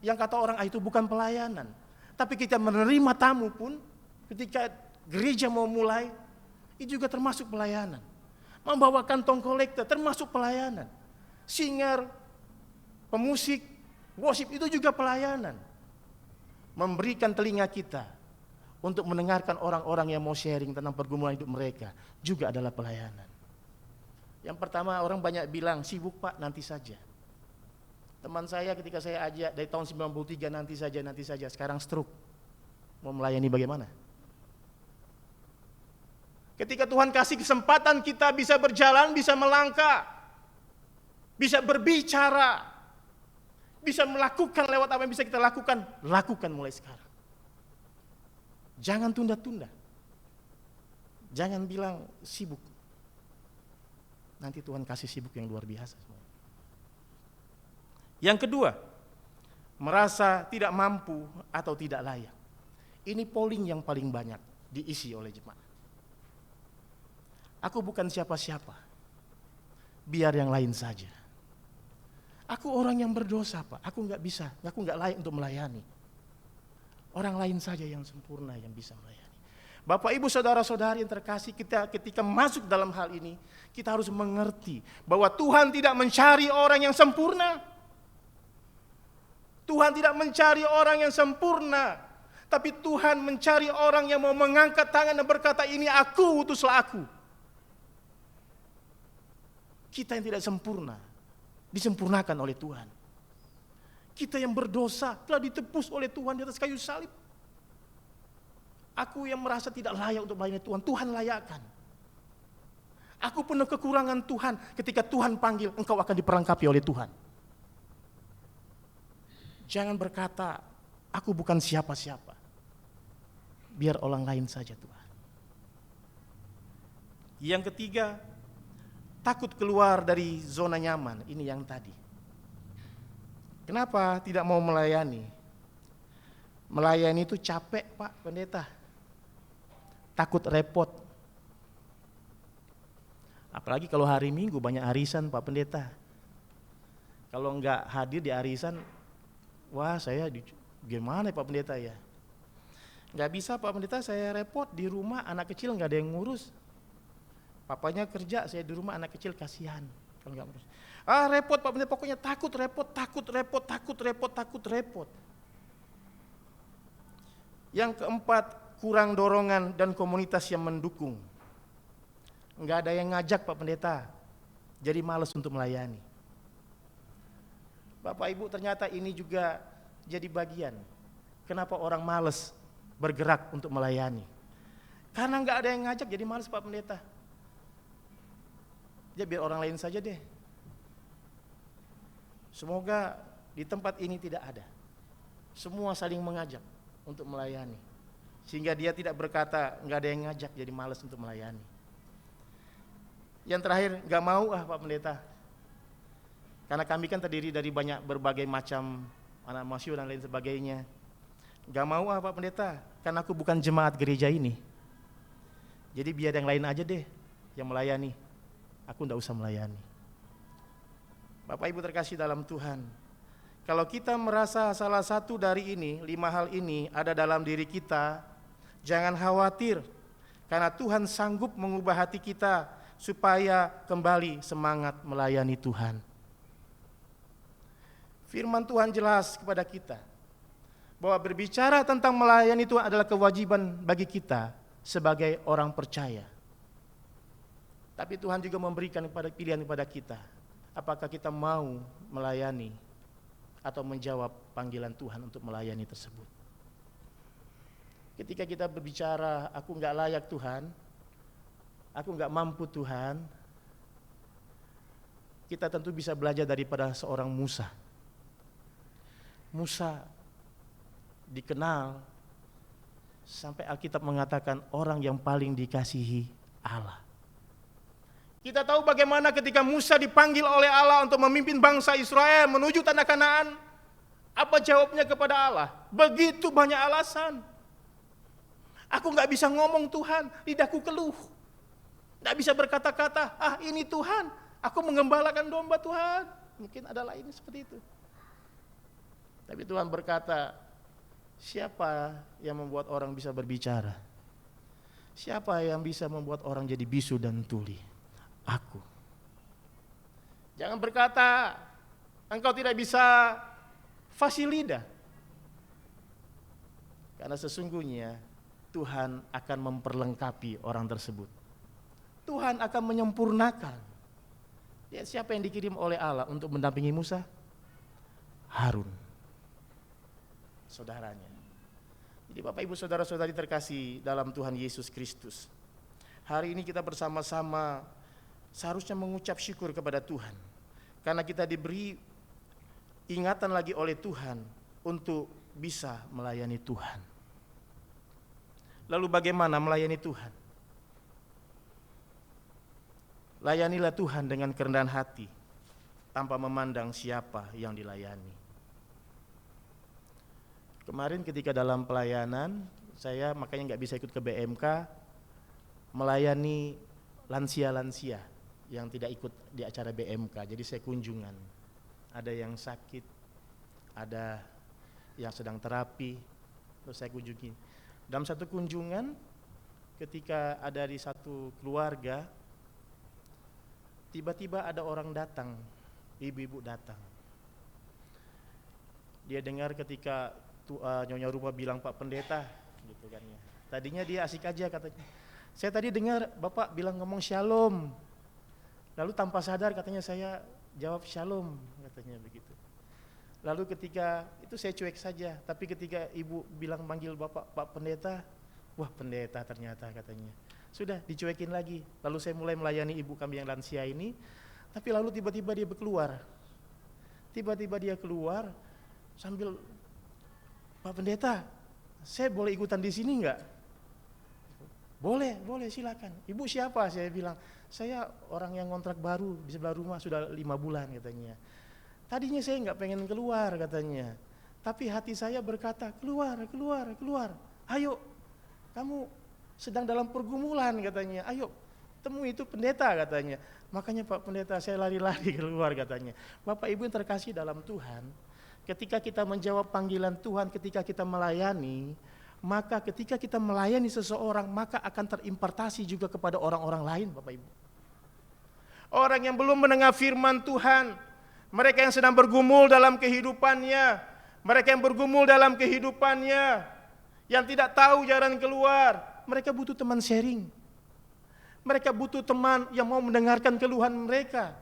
yang kata orang itu bukan pelayanan. Tapi kita menerima tamu pun, ketika gereja mau mulai, itu juga termasuk pelayanan. Membawa kantong kolektor termasuk pelayanan. Singer, pemusik, worship itu juga pelayanan. Memberikan telinga kita untuk mendengarkan orang-orang yang mau sharing tentang pergumulan hidup mereka juga adalah pelayanan. Yang pertama, orang banyak bilang, sibuk Pak, nanti saja. Teman saya ketika saya ajak dari tahun 93, nanti saja, sekarang stroke. Mau melayani bagaimana? Ketika Tuhan kasih kesempatan kita bisa berjalan, bisa melangkah, bisa berbicara, bisa melakukan lewat apa yang bisa kita lakukan mulai sekarang. Jangan tunda-tunda. Jangan bilang sibuk. Nanti Tuhan kasih sibuk yang luar biasa. Yang kedua, merasa tidak mampu atau tidak layak. Ini polling yang paling banyak diisi oleh jemaat. Aku bukan siapa-siapa, biar yang lain saja. Aku orang yang berdosa Pak, aku nggak bisa, aku nggak layak untuk melayani. Orang lain saja yang sempurna yang bisa melayani. Bapak Ibu saudara-saudari yang terkasih, kita ketika masuk dalam hal ini, kita harus mengerti bahwa Tuhan tidak mencari orang yang sempurna. Tuhan tidak mencari orang yang sempurna, tapi Tuhan mencari orang yang mau mengangkat tangan dan berkata, ini aku, utuslah aku. Kita yang tidak sempurna, disempurnakan oleh Tuhan. Kita yang berdosa telah ditebus oleh Tuhan di atas kayu salib. Aku yang merasa tidak layak untuk melayani Tuhan, Tuhan layakkan. Aku penuh kekurangan Tuhan, ketika Tuhan panggil, engkau akan diperlengkapi oleh Tuhan. Jangan berkata, aku bukan siapa-siapa. Biar orang lain saja Tuhan. Yang ketiga, takut keluar dari zona nyaman, ini yang tadi. Kenapa tidak mau melayani? Melayani itu capek Pak Pendeta. Takut repot. Apalagi kalau hari Minggu banyak arisan Pak Pendeta. Kalau enggak hadir di arisan, wah saya gimana Pak Pendeta ya? Enggak bisa Pak Pendeta, saya repot di rumah, anak kecil enggak ada yang ngurus. Papanya kerja, saya di rumah, anak kecil kasihan kalau enggak ngurus. Repot Pak Pendeta, pokoknya takut repot. Yang keempat, kurang dorongan dan komunitas yang mendukung. Enggak ada yang ngajak Pak Pendeta, jadi malas untuk melayani. Bapak Ibu, ternyata ini juga jadi bagian kenapa orang malas bergerak untuk melayani. Karena enggak ada yang ngajak, jadi malas Pak Pendeta. Ya biar orang lain saja deh. Semoga di tempat ini tidak ada. Semua saling mengajak untuk melayani. Sehingga dia tidak berkata, enggak ada yang ngajak, jadi malas untuk melayani. Yang terakhir, enggak mau Pak Pendeta. Karena kami kan terdiri dari berbagai macam anak mahasiswa dan lain sebagainya. Enggak mau Pak Pendeta, karena aku bukan jemaat gereja ini. Jadi biar yang lain aja deh yang melayani. Aku enggak usah melayani. Bapak Ibu terkasih dalam Tuhan, kalau kita merasa salah satu dari ini, 5 hal ini ada dalam diri kita, jangan khawatir, karena Tuhan sanggup mengubah hati kita supaya kembali semangat melayani Tuhan. Firman Tuhan jelas kepada kita, bahwa berbicara tentang melayani Tuhan adalah kewajiban bagi kita sebagai orang percaya. Tapi Tuhan juga memberikan pilihan kepada kita, apakah kita mau melayani atau menjawab panggilan Tuhan untuk melayani tersebut. Ketika kita berbicara, aku enggak layak Tuhan, aku enggak mampu Tuhan, kita tentu bisa belajar daripada seorang Musa. Musa dikenal sampai Alkitab mengatakan orang yang paling dikasihi Allah. Kita tahu bagaimana ketika Musa dipanggil oleh Allah untuk memimpin bangsa Israel menuju tanah Kanaan. Apa jawabnya kepada Allah? Begitu banyak alasan. Aku enggak bisa ngomong Tuhan, lidahku keluh. Enggak bisa berkata-kata, ini Tuhan, aku mengembalakan domba Tuhan. Mungkin ada lain seperti itu. Tapi Tuhan berkata, siapa yang membuat orang bisa berbicara? Siapa yang bisa membuat orang jadi bisu dan tuli? Aku. Jangan berkata, engkau tidak bisa fasih lidah. Karena sesungguhnya Tuhan akan memperlengkapi orang tersebut. Tuhan akan menyempurnakan. Lihat siapa yang dikirim oleh Allah untuk mendampingi Musa? Harun, saudaranya. Jadi Bapak Ibu saudara-saudari terkasih dalam Tuhan Yesus Kristus, hari ini kita bersama-sama seharusnya mengucap syukur kepada Tuhan, karena kita diberi ingatan lagi oleh Tuhan untuk bisa melayani Tuhan. Lalu bagaimana melayani Tuhan? Layanilah Tuhan dengan kerendahan hati, tanpa memandang siapa yang dilayani. Kemarin ketika dalam pelayanan, saya makanya nggak bisa ikut ke BMK, melayani lansia-lansia yang tidak ikut di acara BMK, jadi saya kunjungan. Ada yang sakit, ada yang sedang terapi, terus saya kunjungi. Dalam satu kunjungan, ketika ada di satu keluarga, tiba-tiba ada orang datang, ibu-ibu datang. Dia dengar ketika Nyonya Rupa bilang Pak Pendeta, gitu kan ya. Tadinya dia asik aja katanya. Saya tadi dengar Bapak bilang ngomong shalom. Lalu tanpa sadar katanya saya jawab shalom, katanya begitu. Lalu ketika itu saya cuek saja, tapi ketika ibu bilang manggil bapak, Pak Pendeta, wah pendeta ternyata katanya. Sudah dicuekin lagi, lalu saya mulai melayani ibu kami yang lansia ini, tapi lalu tiba-tiba dia keluar. Tiba-tiba dia keluar sambil, Pak Pendeta, saya boleh ikutan di sini enggak? Boleh silakan. Ibu siapa? Saya bilang, saya orang yang kontrak baru di sebelah rumah sudah 5 bulan katanya. Tadinya saya nggak pengen keluar katanya, tapi hati saya berkata keluar. Ayo, kamu sedang dalam pergumulan katanya. Ayo, temui itu pendeta katanya. Makanya Pak Pendeta saya lari-lari keluar katanya. Bapak Ibu yang terkasih dalam Tuhan, ketika kita menjawab panggilan Tuhan, ketika kita melayani, maka ketika kita melayani seseorang, maka akan terimpartasi juga kepada orang-orang lain, Bapak Ibu. Orang yang belum mendengar firman Tuhan, mereka yang sedang bergumul dalam kehidupannya, yang tidak tahu jalan keluar, mereka butuh teman sharing. Mereka butuh teman yang mau mendengarkan keluhan mereka.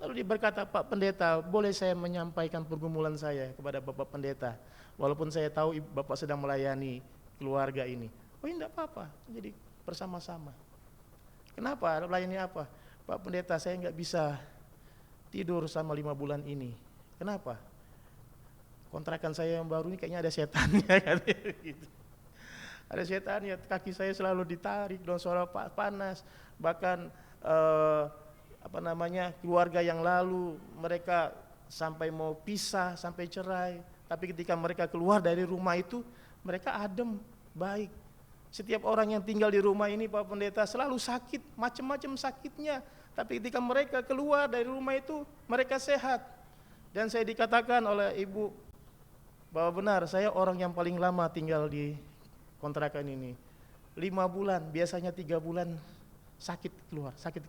Lalu dia berkata, Pak Pendeta, boleh saya menyampaikan pergumulan saya kepada Bapak Pendeta, walaupun saya tahu Bapak sedang melayani keluarga ini. Oh tidak apa-apa, jadi bersama-sama. Kenapa? Melayani apa? Pak Pendeta, saya nggak bisa tidur sama 5 bulan ini. Kenapa? Kontrakan saya yang baru ini kayaknya ada setannya gitu. Ada setannya, kaki saya selalu ditarik dan suara panas. Bahkan keluarga yang lalu mereka sampai mau pisah, sampai cerai. Tapi ketika mereka keluar dari rumah itu, mereka adem, baik. Setiap orang yang tinggal di rumah ini, Pak Pendeta, selalu sakit, macam-macam sakitnya. Tapi ketika mereka keluar dari rumah itu, mereka sehat. Dan saya dikatakan oleh ibu bahwa benar, saya orang yang paling lama tinggal di kontrakan ini. 5 bulan, biasanya 3 bulan sakit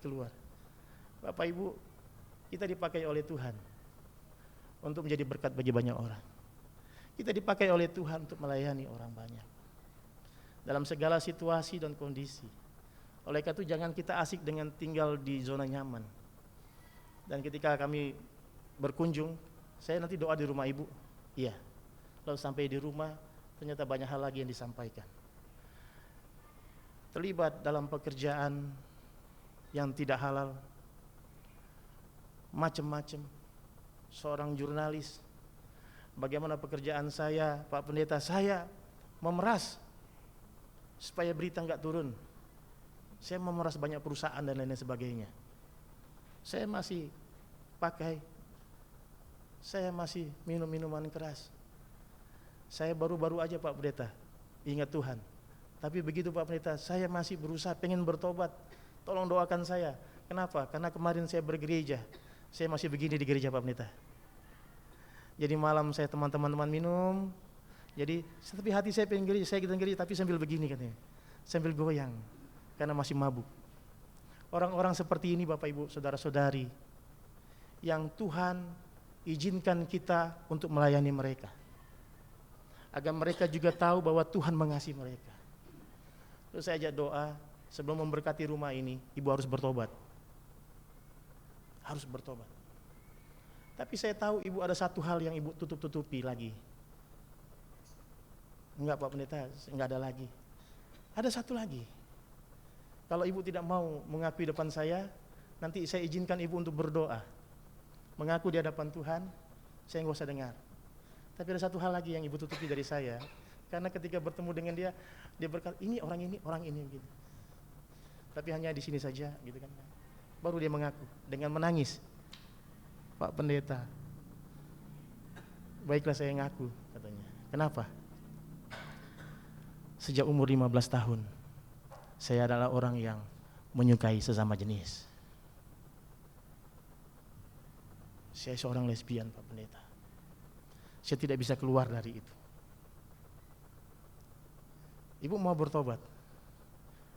keluar. Bapak Ibu, kita dipakai oleh Tuhan untuk menjadi berkat bagi banyak orang. Kita dipakai oleh Tuhan untuk melayani orang banyak dalam segala situasi dan kondisi. Oleh karena itu jangan kita asik dengan tinggal di zona nyaman. Dan ketika kami berkunjung, saya nanti doa di rumah ibu. Iya. Lalu sampai di rumah, ternyata banyak hal lagi yang disampaikan. Terlibat dalam pekerjaan yang tidak halal, macam-macam. Seorang jurnalis, bagaimana pekerjaan saya, Pak Pendeta, saya memeras supaya berita enggak turun. Saya memeras banyak perusahaan dan lain-lain sebagainya. Saya masih pakai, saya masih minum minuman keras. Saya baru-baru aja Pak Pendeta, ingat Tuhan. Tapi begitu Pak Pendeta, saya masih berusaha pengen bertobat. Tolong doakan saya. Kenapa? Karena kemarin saya bergereja, saya masih begini di gereja Pak Pendeta. Jadi malam saya teman-teman minum. Jadi tapi hati saya pengen gereja, saya gereja tapi sambil begini katanya. Sambil goyang karena masih mabuk. Orang-orang seperti ini Bapak Ibu, saudara-saudari, yang Tuhan izinkan kita untuk melayani mereka, agar mereka juga tahu bahwa Tuhan mengasihi mereka. Terus saya ajak doa, sebelum memberkati rumah ini, ibu harus bertobat. Harus bertobat. Tapi saya tahu ibu ada satu hal yang ibu tutup-tutupi lagi. Enggak Pak Pendeta, enggak ada lagi. Ada satu lagi. Kalau ibu tidak mau mengakui depan saya, nanti saya izinkan ibu untuk berdoa. Mengaku di hadapan Tuhan, saya nggak usah dengar. Tapi ada satu hal lagi yang ibu tutupi dari saya, karena ketika bertemu dengan dia berkata, ini orang ini gitu. Tapi hanya di sini saja, gitu kan. Baru dia mengaku dengan menangis, Pak Pendeta, baiklah saya ngaku, katanya. Kenapa? Sejak umur 15 tahun, saya adalah orang yang menyukai sesama jenis. Saya seorang lesbian, Pak Pendeta. Saya tidak bisa keluar dari itu. Ibu mau bertobat?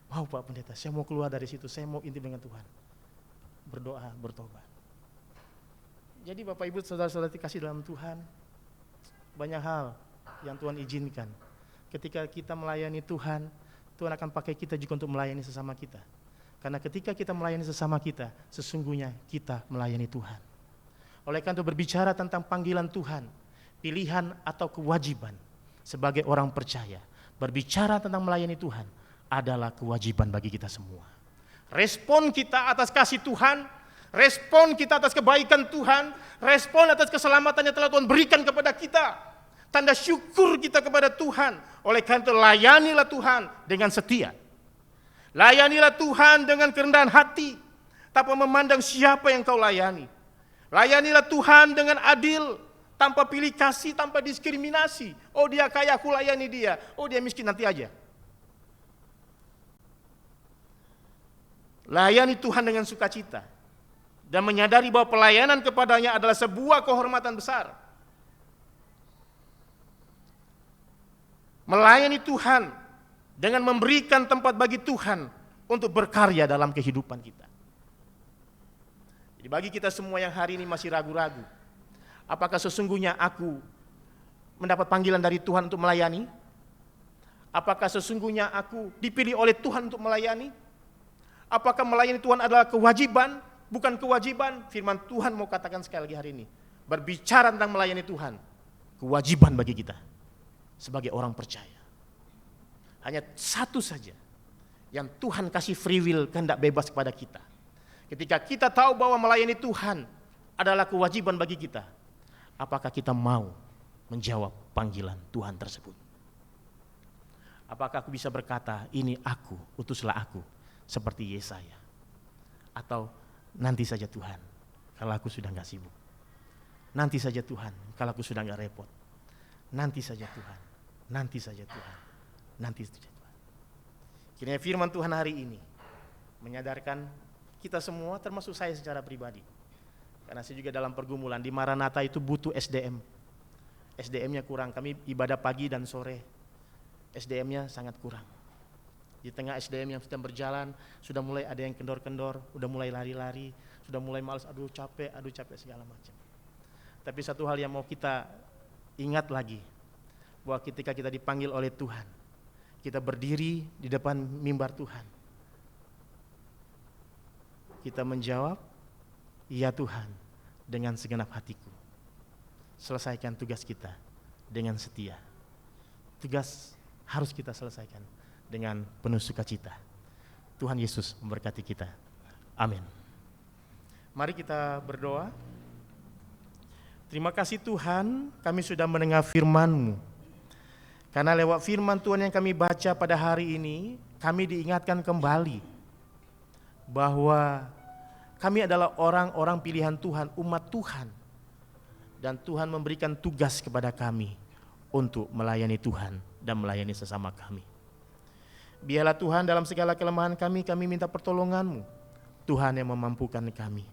Mau Pak Pendeta, saya mau keluar dari situ, saya mau intim dengan Tuhan. Berdoa, bertobat. Jadi Bapak Ibu saudara-saudara dikasih dalam Tuhan, banyak hal yang Tuhan izinkan. Ketika kita melayani Tuhan, Tuhan akan pakai kita juga untuk melayani sesama kita. Karena ketika kita melayani sesama kita, sesungguhnya kita melayani Tuhan. Oleh karena itu berbicara tentang panggilan Tuhan, pilihan atau kewajiban sebagai orang percaya, berbicara tentang melayani Tuhan adalah kewajiban bagi kita semua. Respon kita atas kasih Tuhan, respon kita atas kebaikan Tuhan, respon atas keselamatan yang telah Tuhan berikan kepada kita, tanda syukur kita kepada Tuhan. Oleh karena itu layanilah Tuhan dengan setia. Layanilah Tuhan dengan kerendahan hati, tanpa memandang siapa yang kau layani. Layanilah Tuhan dengan adil, tanpa pilih kasih, tanpa diskriminasi. Oh dia kaya, aku layani dia. Oh dia miskin, nanti aja. Layani Tuhan dengan sukacita dan menyadari bahwa pelayanan kepadanya adalah sebuah kehormatan besar. Melayani Tuhan dengan memberikan tempat bagi Tuhan untuk berkarya dalam kehidupan kita. Jadi bagi kita semua yang hari ini masih ragu-ragu, apakah sesungguhnya aku mendapat panggilan dari Tuhan untuk melayani? Apakah sesungguhnya aku dipilih oleh Tuhan untuk melayani? Apakah melayani Tuhan adalah kewajiban, bukan kewajiban? Firman Tuhan mau katakan sekali lagi hari ini, berbicara tentang melayani Tuhan, kewajiban bagi kita sebagai orang percaya. Hanya satu saja yang Tuhan kasih free will, kehendak bebas kepada kita. Ketika kita tahu bahwa melayani Tuhan adalah kewajiban bagi kita, apakah kita mau menjawab panggilan Tuhan tersebut? Apakah aku bisa berkata, ini aku, utuslah aku, seperti Yesaya? Atau nanti saja Tuhan, kalau aku sudah gak sibuk. Nanti saja Tuhan, kalau aku sudah gak repot. Nanti saja Tuhan, nanti saja Tuhan, nanti saja Tuhan. Kiranya firman Tuhan hari ini menyadarkan kita semua, termasuk saya secara pribadi. Karena saya juga dalam pergumulan, di Maranatha itu butuh SDM. SDM-nya kurang, kami ibadah pagi dan sore. SDM-nya sangat kurang. Di tengah SDM yang sedang berjalan, sudah mulai ada yang kendor-kendor, sudah mulai lari-lari, sudah mulai malas, aduh capek segala macam. Tapi satu hal yang mau kita ingat lagi, bahwa ketika kita dipanggil oleh Tuhan, kita berdiri di depan mimbar Tuhan, kita menjawab, ya Tuhan, dengan segenap hatiku. Selesaikan tugas kita dengan setia. Tugas harus kita selesaikan dengan penuh sukacita. Tuhan Yesus memberkati kita. Amin. Mari kita berdoa. Terima kasih Tuhan, kami sudah mendengar firman-Mu. Karena lewat firman Tuhan yang kami baca pada hari ini, kami diingatkan kembali bahwa kami adalah orang-orang pilihan Tuhan, umat Tuhan. Dan Tuhan memberikan tugas kepada kami untuk melayani Tuhan dan melayani sesama kami. Biarlah Tuhan dalam segala kelemahan kami minta pertolongan-Mu. Tuhan yang memampukan kami.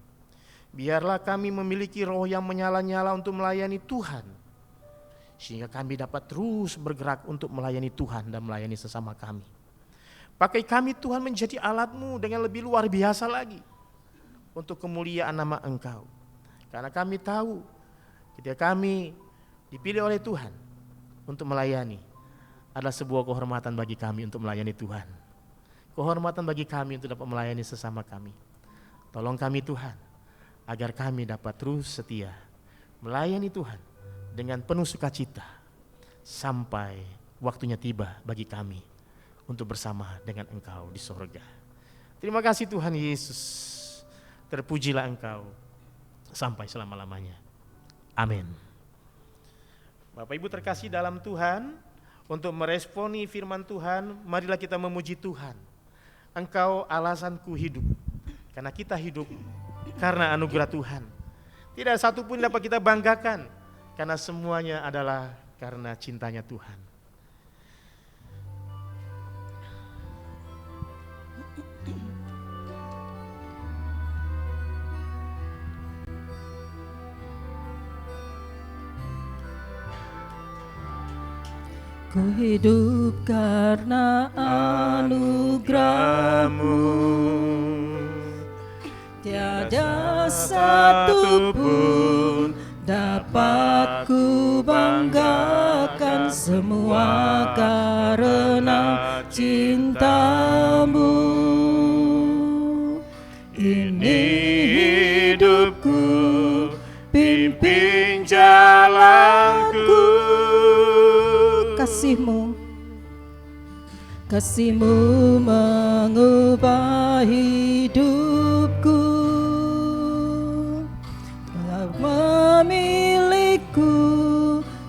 Biarlah kami memiliki roh yang menyala-nyala untuk melayani Tuhan. Sehingga kami dapat terus bergerak untuk melayani Tuhan dan melayani sesama kami. Pakai kami Tuhan menjadi alat-Mu dengan lebih luar biasa lagi untuk kemuliaan nama Engkau. Karena kami tahu ketika kami dipilih oleh Tuhan untuk melayani adalah sebuah kehormatan bagi kami untuk melayani Tuhan. Kehormatan bagi kami untuk dapat melayani sesama kami. Tolong kami Tuhan agar kami dapat terus setia melayani Tuhan dengan penuh sukacita sampai waktunya tiba bagi kami untuk bersama dengan Engkau di sorga. Terima kasih Tuhan Yesus. Terpujilah Engkau sampai selama-lamanya. Amin. Bapak Ibu terkasih dalam Tuhan, untuk meresponi firman Tuhan, marilah kita memuji Tuhan. Engkau alasanku hidup, karena kita hidup karena anugerah Tuhan. Tidak satu pun dapat kita banggakan, karena semuanya adalah karena cintanya Tuhan. Ku hidup karena anugerah-Mu, tiada satu pun dapat ku banggakan, semua karena cinta-Mu. Ini hidupku, kasih-Mu. Kasih-Mu mengubah hidupku, Kau memiliku,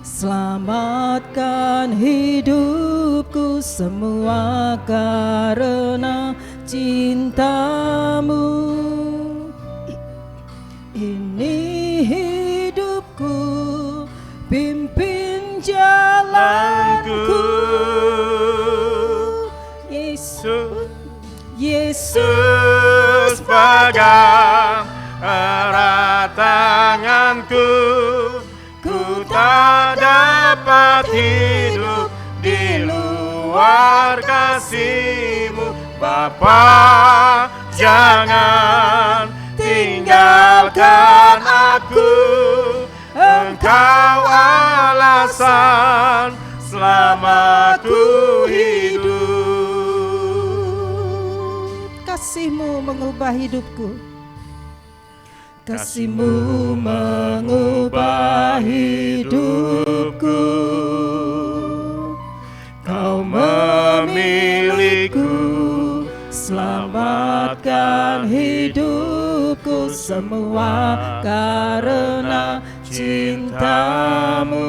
selamatkan hidupku, semua karena cinta-Mu. Ini hidupku, pimpin jalanku. Yesus pegang erat tanganku, ku tak dapat hidup di luar kasih-Mu. Bapa, jangan tinggalkan aku, Engkau alasan selamaku hidup. Kasih-Mu mengubah hidupku, kasih-Mu mengubah hidupku. Kau memiliku, selamatkan hidupku, semua karena cinta-Mu.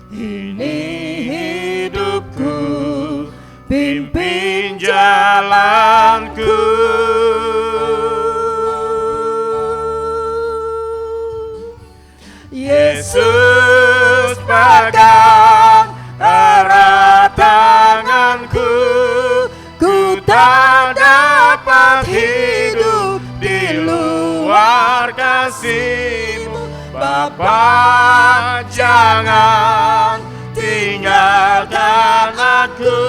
Ini hidupku, Pimpin jalanku. Yesus pegang erat tanganku, ku tak dapat hidup di luar kasih-Mu. Bapa, jangan tinggalkan aku,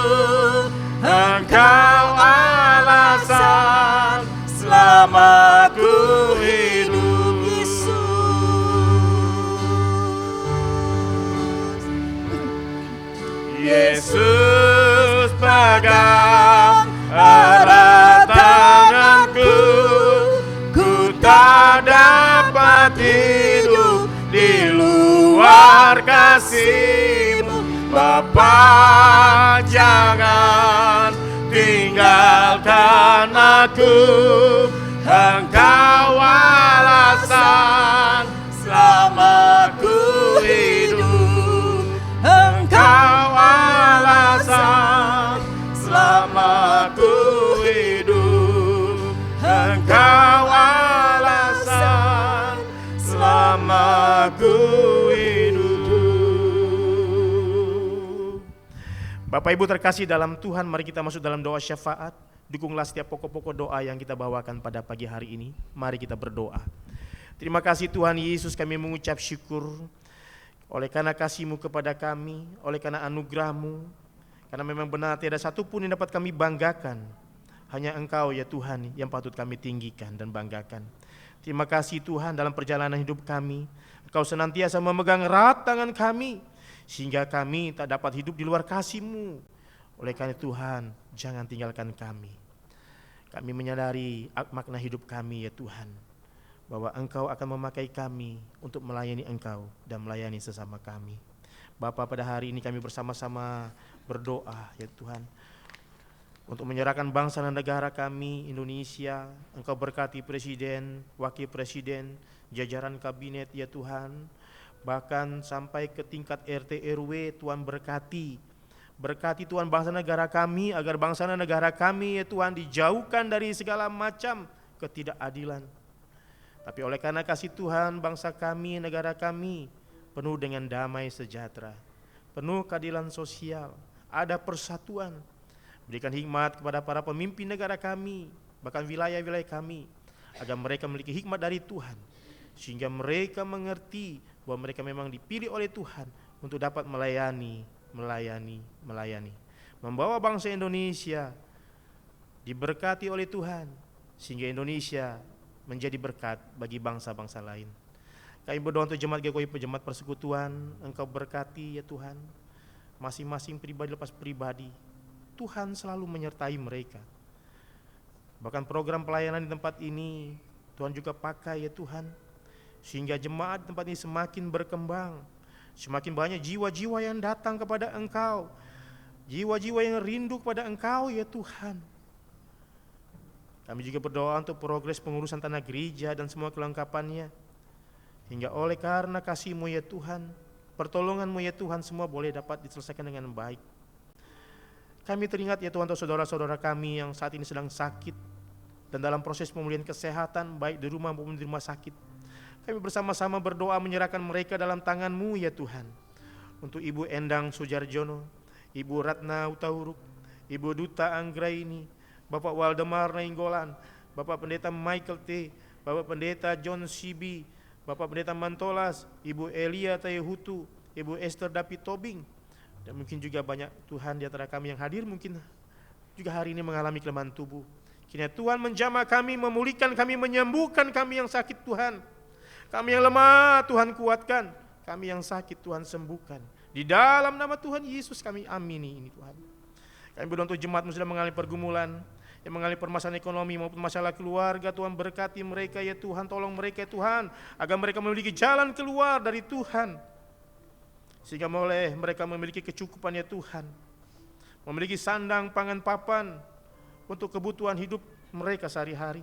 Engkau alasan selamaku hidup. Yesus pegang erat tanganku, ku tak dapat hidup di luar kasih-Mu. Bapa, jangan tinggalkan aku, Engkau alasan selamaku hidup. Engkau alasan selamaku hidup. Engkau alasan selamaku hidup. Bapak Ibu terkasih dalam Tuhan, mari kita masuk dalam doa syafaat. Dukunglah setiap pokok-pokok doa yang kita bawakan pada pagi hari ini. Mari kita berdoa. Terima kasih Tuhan Yesus, kami mengucap syukur oleh karena kasih-Mu kepada kami, oleh karena anugerah-Mu, karena memang benar tiada satu pun yang dapat kami banggakan. Hanya Engkau ya Tuhan yang patut kami tinggikan dan banggakan. Terima kasih Tuhan, dalam perjalanan hidup kami, Engkau senantiasa memegang erat tangan kami, sehingga kami tak dapat hidup di luar kasih-Mu. Oleh karena Tuhan, jangan tinggalkan kami. Kami menyadari makna hidup kami ya Tuhan, bahwa Engkau akan memakai kami untuk melayani Engkau dan melayani sesama kami. Bapa, pada hari ini kami bersama-sama berdoa ya Tuhan, untuk menyerahkan bangsa dan negara kami Indonesia. Engkau berkati Presiden, Wakil Presiden, jajaran kabinet ya Tuhan, bahkan sampai ke tingkat RT RW. Tuhan berkati Tuhan bangsa negara kami, agar bangsa dan negara kami ya Tuhan dijauhkan dari segala macam ketidakadilan. Tapi oleh karena kasih Tuhan, bangsa kami, negara kami penuh dengan damai sejahtera, penuh keadilan sosial, ada persatuan. Berikan hikmat kepada para pemimpin negara kami, bahkan wilayah-wilayah kami, agar mereka memiliki hikmat dari Tuhan, sehingga mereka mengerti bahwa mereka memang dipilih oleh Tuhan untuk dapat melayani, membawa bangsa Indonesia diberkati oleh Tuhan, sehingga Indonesia menjadi berkat bagi bangsa-bangsa lain. Kami berdoa untuk jemaat GKI, jemaat persekutuan, Engkau berkati ya Tuhan, masing-masing pribadi lepas pribadi, Tuhan selalu menyertai mereka. Bahkan program pelayanan di tempat ini Tuhan juga pakai ya Tuhan, sehingga jemaat di tempat ini semakin berkembang Semakin banyak jiwa-jiwa yang datang kepada Engkau, jiwa-jiwa yang rindu kepada Engkau ya Tuhan. Kami juga berdoa untuk progres pengurusan tanah gereja dan semua kelengkapannya, hingga oleh karena kasih-Mu ya Tuhan, pertolongan-Mu ya Tuhan, semua boleh dapat diselesaikan dengan baik. Kami teringat ya Tuhan untuk saudara-saudara kami yang saat ini sedang sakit dan dalam proses pemulihan kesehatan, baik di rumah maupun di rumah sakit. Kami bersama-sama berdoa menyerahkan mereka dalam tangan-Mu ya Tuhan. Untuk Ibu Endang Sujarjono, Ibu Ratna Utauruk, Ibu Duta Anggraini, Bapak Waldemar Nainggolan, Bapak Pendeta Michael T., Bapak Pendeta John Sibi, Bapak Pendeta Mantolas, Ibu Elia Tayehutu, Ibu Esther Dapi Tobing, dan mungkin juga banyak Tuhan di antara kami yang hadir mungkin juga hari ini mengalami kelemahan tubuh. Kiranya Tuhan menjamah kami, memulihkan kami, menyembuhkan kami yang sakit Tuhan. Kami yang lemah Tuhan kuatkan, kami yang sakit Tuhan sembuhkan. Di dalam nama Tuhan Yesus kami amini ini Tuhan. Kami berdoa untuk jemaat yang sedang mengalami pergumulan, yang mengalami permasalahan ekonomi maupun masalah keluarga. Tuhan berkati mereka ya Tuhan, tolong mereka ya Tuhan, agar mereka memiliki jalan keluar dari Tuhan, sehingga boleh mereka memiliki kecukupan ya Tuhan, memiliki sandang pangan papan untuk kebutuhan hidup mereka sehari-hari.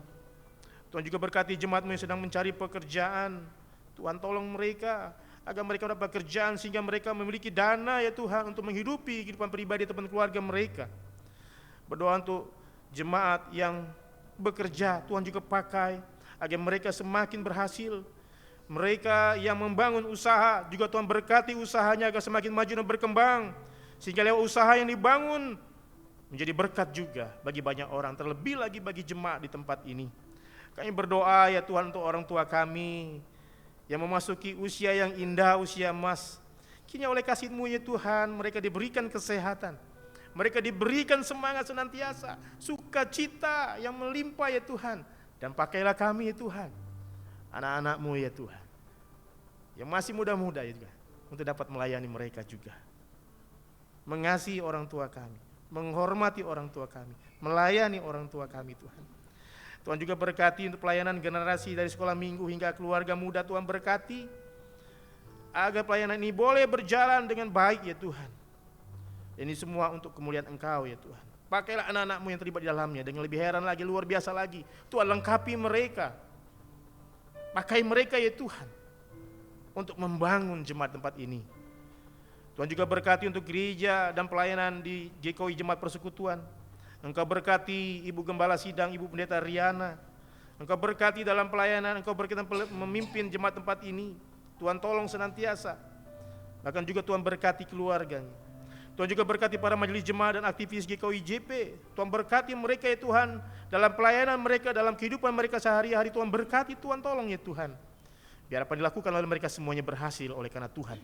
Tuhan juga berkati jemaat-Mu yang sedang mencari pekerjaan. Tuhan tolong mereka agar mereka dapat pekerjaan sehingga mereka memiliki dana ya Tuhan untuk menghidupi kehidupan pribadi ataupun keluarga mereka. Berdoa untuk jemaat yang bekerja, Tuhan juga pakai agar mereka semakin berhasil. Mereka yang membangun usaha juga Tuhan berkati usahanya agar semakin maju dan berkembang, sehingga lewat usaha yang dibangun menjadi berkat juga bagi banyak orang, terlebih lagi bagi jemaat di tempat ini. Kami berdoa ya Tuhan untuk orang tua kami yang memasuki usia yang indah, usia emas. Kiranya oleh kasih-Mu ya Tuhan, mereka diberikan kesehatan, mereka diberikan semangat senantiasa, sukacita yang melimpah ya Tuhan. Dan pakailah kami ya Tuhan, anak-anak-Mu ya Tuhan, yang masih muda-muda ya Tuhan, untuk dapat melayani mereka juga. Mengasihi orang tua kami, menghormati orang tua kami, melayani orang tua kami Tuhan. Tuhan juga berkati untuk pelayanan generasi dari sekolah minggu hingga keluarga muda. Tuhan berkati agar pelayanan ini boleh berjalan dengan baik ya Tuhan. Ini semua untuk kemuliaan Engkau ya Tuhan. Pakailah anak-anak-Mu yang terlibat di dalamnya dengan lebih heran lagi, luar biasa lagi. Tuhan lengkapi mereka, pakai mereka ya Tuhan untuk membangun jemaat tempat ini. Tuhan juga berkati untuk gereja dan pelayanan di GKI Jemaat Persekutuan. Engkau berkati Ibu Gembala Sidang, Ibu Pendeta Riana. Engkau berkati dalam pelayanan, Engkau berkati memimpin jemaat tempat ini. Tuhan tolong senantiasa. Bahkan juga Tuhan berkati keluarganya. Tuhan juga berkati para majelis jemaat dan aktivis GKI JP. Tuhan berkati mereka ya Tuhan, dalam pelayanan mereka, dalam kehidupan mereka sehari-hari. Tuhan berkati, Tuhan tolong ya Tuhan. Biar apa dilakukan oleh mereka semuanya berhasil oleh karena Tuhan.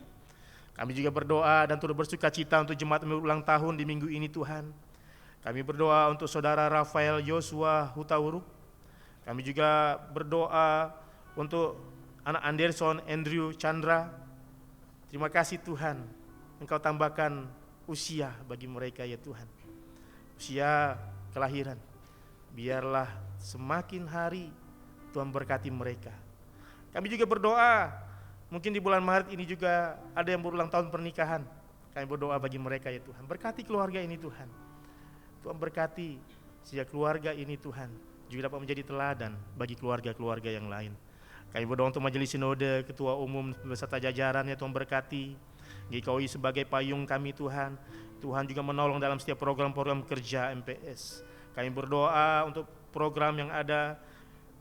Kami juga berdoa dan turut bersuka cita untuk jemaat ulang tahun di minggu ini Tuhan. Kami berdoa untuk saudara Rafael Joshua Hutauruk. Kami juga berdoa untuk anak Anderson Andrew Chandra. Terima kasih Tuhan, Engkau tambahkan usia bagi mereka ya Tuhan. Usia kelahiran. Biarlah semakin hari Tuhan berkati mereka. Kami juga berdoa, mungkin di bulan Maret ini juga ada yang berulang tahun pernikahan. Kami berdoa bagi mereka ya Tuhan. Berkati keluarga ini Tuhan. Tuhan berkati sehingga keluarga ini Tuhan juga dapat menjadi teladan bagi keluarga-keluarga yang lain. Kami berdoa untuk majelis sinode, ketua umum beserta jajarannya. Tuhan berkati GKI sebagai payung kami Tuhan. Tuhan juga menolong dalam setiap program-program kerja MPS. Kami berdoa untuk program yang ada.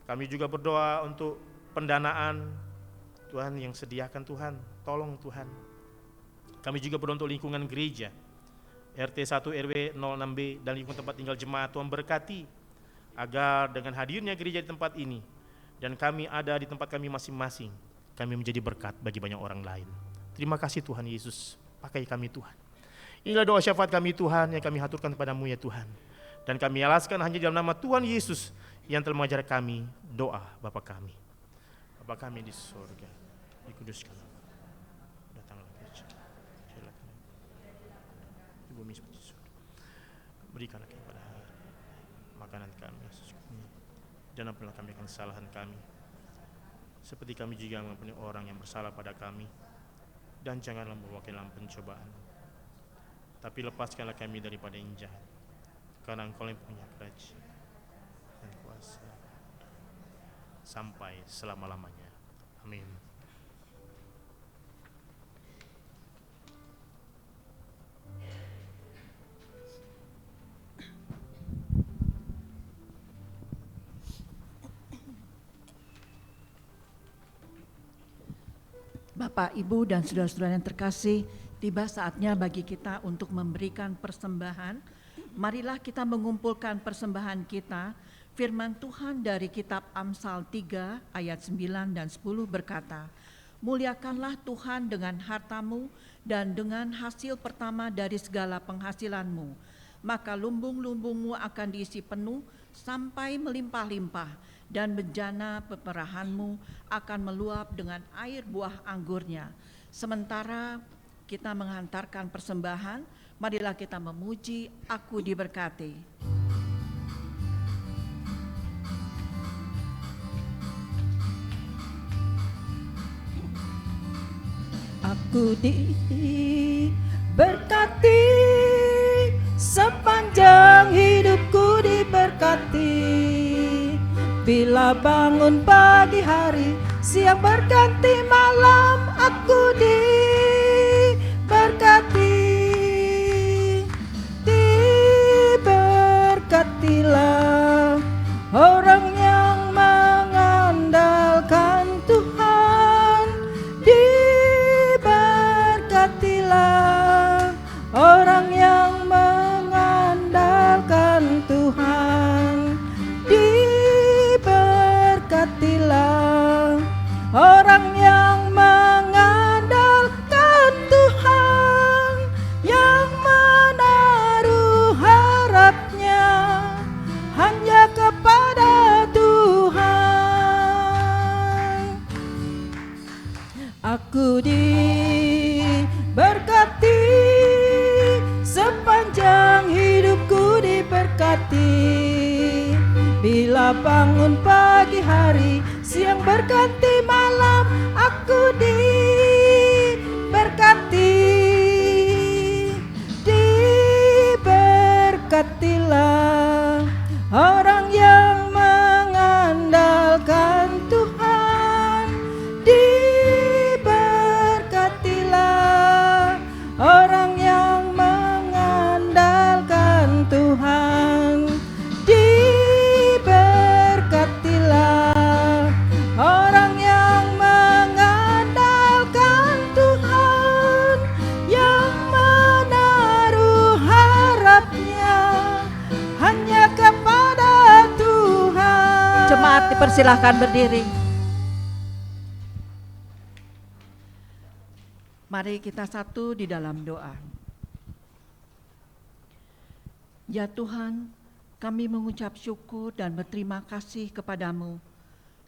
Kami juga berdoa untuk pendanaan Tuhan yang sediakan Tuhan. Tolong Tuhan. Kami juga berdoa untuk lingkungan gereja, RT 1 RW 06B dan lingkungan tempat tinggal jemaat. Tuhan berkati agar dengan hadirnya gereja di tempat ini dan kami ada di tempat kami masing-masing, kami menjadi berkat bagi banyak orang lain. Terima kasih Tuhan Yesus, pakai kami Tuhan. Inilah doa syafaat kami Tuhan yang kami haturkan kepadamu ya Tuhan. Dan kami alaskan hanya dalam nama Tuhan Yesus yang telah mengajar kami doa Bapa kami. Bapa kami di surga, dikuduskan datanglah kerajaan, bumi seperti surga. Berikanlah kepada makanan kami secukupnya, dan ampunilah kami akan kesalahan kami, seperti kami juga mengampuni orang yang bersalah pada kami. dan janganlah membawa kami dalam pencobaan, tapi lepaskanlah kami daripada yang jahat, karena Engkau yang punya kerajaan dan kuasa sampai selama-lamanya. Amin. Bapak, Ibu, dan saudara-saudara yang terkasih, tiba saatnya bagi kita untuk memberikan persembahan. Marilah kita mengumpulkan persembahan kita. Firman Tuhan dari kitab Amsal 3 ayat 9 dan 10 berkata, "Muliakanlah Tuhan dengan hartamu dan dengan hasil pertama dari segala penghasilanmu, maka lumbung-lumbungmu akan diisi penuh sampai melimpah-limpah, dan bejana peperahanmu akan meluap dengan air buah anggurnya." Sementara kita menghantarkan persembahan, marilah kita memuji Aku Diberkati. Aku diberkati, sepanjang hidupku diberkati. Bila bangun pagi hari, siang berganti malam, aku diberkati. Diberkatilah orang yang mengandalkan Tuhan. Diberkatilah orang yang mengandalkan Tuhan. Diberkatilah orang yang mengandalkan Tuhan, yang menaruh harapnya hanya kepada Tuhan. Aku diberkati, sepanjang hidupku diberkati. Bila bangun pagi hari, siang berganti malam, aku diberkati. Diberkatilah orang yang mengandalkan Tuhan. Diberkatilah orang yang mengandalkan Tuhan. Diberkatilah orang yang mengandalkan Tuhan, yang menaruh harapnya hanya kepada Tuhan. Jemaat dipersilahkan berdiri. Mari kita satu di dalam doa. Ya Tuhan, kami mengucap syukur dan berterima kasih kepadamu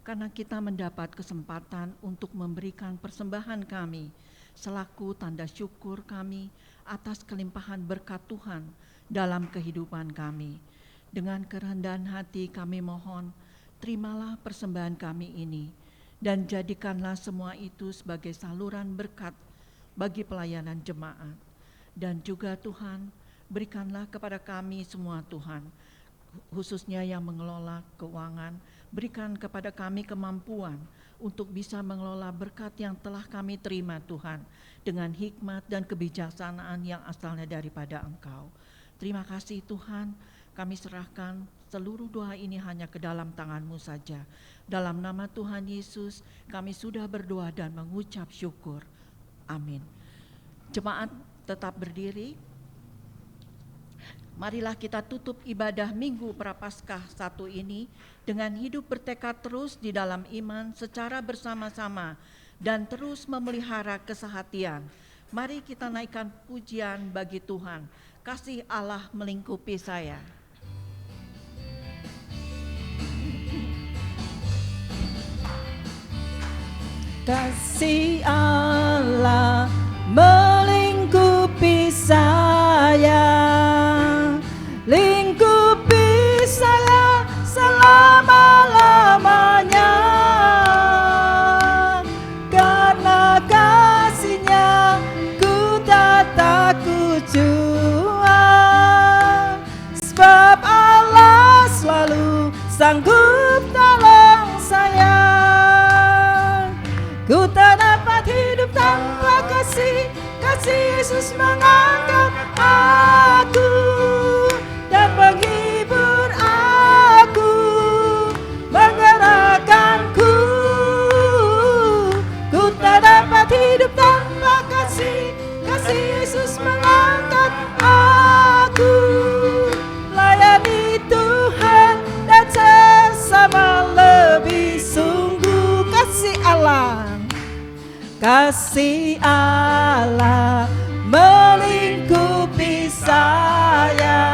karena kita mendapat kesempatan untuk memberikan persembahan kami selaku tanda syukur kami atas kelimpahan berkat Tuhan dalam kehidupan kami. Dengan kerendahan hati kami mohon, terimalah persembahan kami ini dan jadikanlah semua itu sebagai saluran berkat bagi pelayanan jemaat. Dan juga Tuhan, berikanlah kepada kami semua Tuhan, khususnya yang mengelola keuangan, berikan kepada kami kemampuan untuk bisa mengelola berkat yang telah kami terima Tuhan, dengan hikmat dan kebijaksanaan yang asalnya daripada Engkau. Terima kasih Tuhan, kami serahkan seluruh doa ini hanya ke dalam tangan-Mu saja. Dalam nama Tuhan Yesus kami sudah berdoa dan mengucap syukur. Amin. Jemaat tetap berdiri. Marilah kita tutup ibadah Minggu Prapaskah satu ini dengan hidup bertekad terus di dalam iman secara bersama-sama dan terus memelihara kesehatian. Mari kita naikkan pujian bagi Tuhan. Kasih Allah melingkupi saya. Kasih Allah melingkupi saya, lingkupi saya selama-lamanya, karena kasih-Nya kasih Allah melingkupi saya,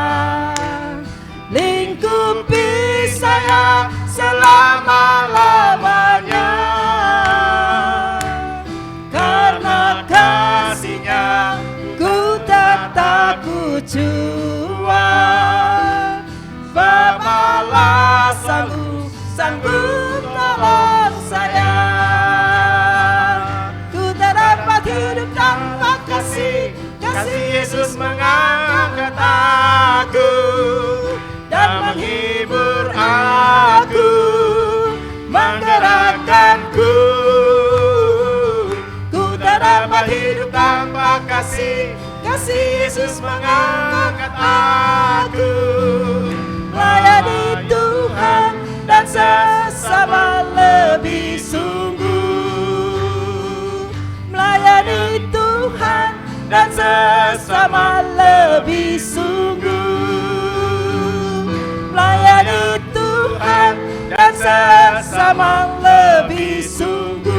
lingkupi saya selama-lamanya. Karena kasih-Nya ku tak takut jua, Bapalah sanggup nolong saya. Ku tak dapat hidup tanpa kasih Yesus mengangkat aku dan menghibur aku, menggerakkanku. Ku tak dapat hidup tanpa kasih Yesus mengangkat aku. Melayani Tuhan dan sesama lebih sungguh, melayani Tuhan dan sesama lebih sungguh, melayani Tuhan dan sesama lebih sungguh.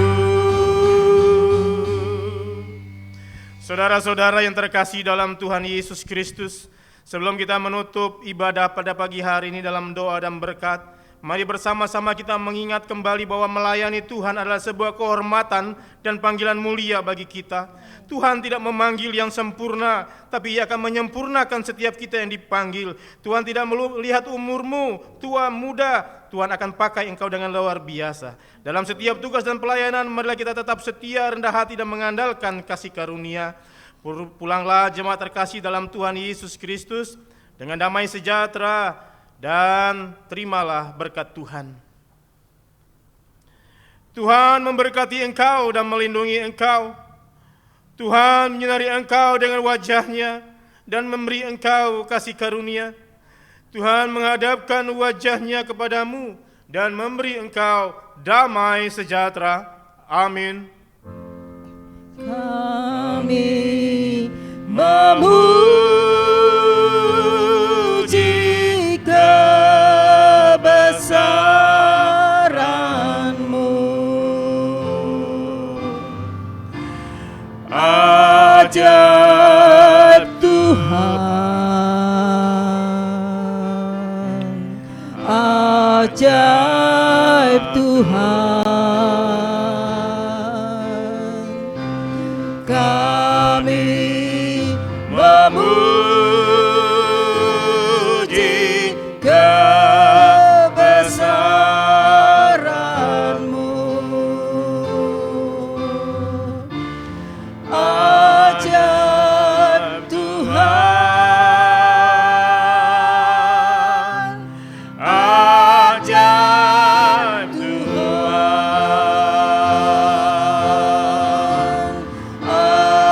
Saudara-saudara yang terkasih dalam Tuhan Yesus Kristus, sebelum kita menutup ibadah pada pagi hari ini dalam doa dan berkat, mari bersama-sama kita mengingat kembali bahwa melayani Tuhan adalah sebuah kehormatan dan panggilan mulia bagi kita. Tuhan tidak memanggil yang sempurna, tapi Ia akan menyempurnakan setiap kita yang dipanggil. Tuhan tidak melihat umurmu, tua, muda, Tuhan akan pakai engkau dengan luar biasa. Dalam setiap tugas dan pelayanan, marilah kita tetap setia, rendah hati, dan mengandalkan kasih karunia. Pulanglah jemaat terkasih dalam Tuhan Yesus Kristus dengan damai sejahtera, dan terimalah berkat Tuhan. Tuhan memberkati engkau dan melindungi engkau. Tuhan menyinari engkau dengan wajah-Nya dan memberi engkau kasih karunia. Tuhan menghadapkan wajah-Nya kepadamu dan memberi engkau damai sejahtera. Amin. Kami memuji kebesaran-Mu, ajaib Tuhan, ajaib Tuhan. Kami memuji kebesaran-Mu, ajaib Tuhan, ajaib Tuhan, ajaib Tuhan,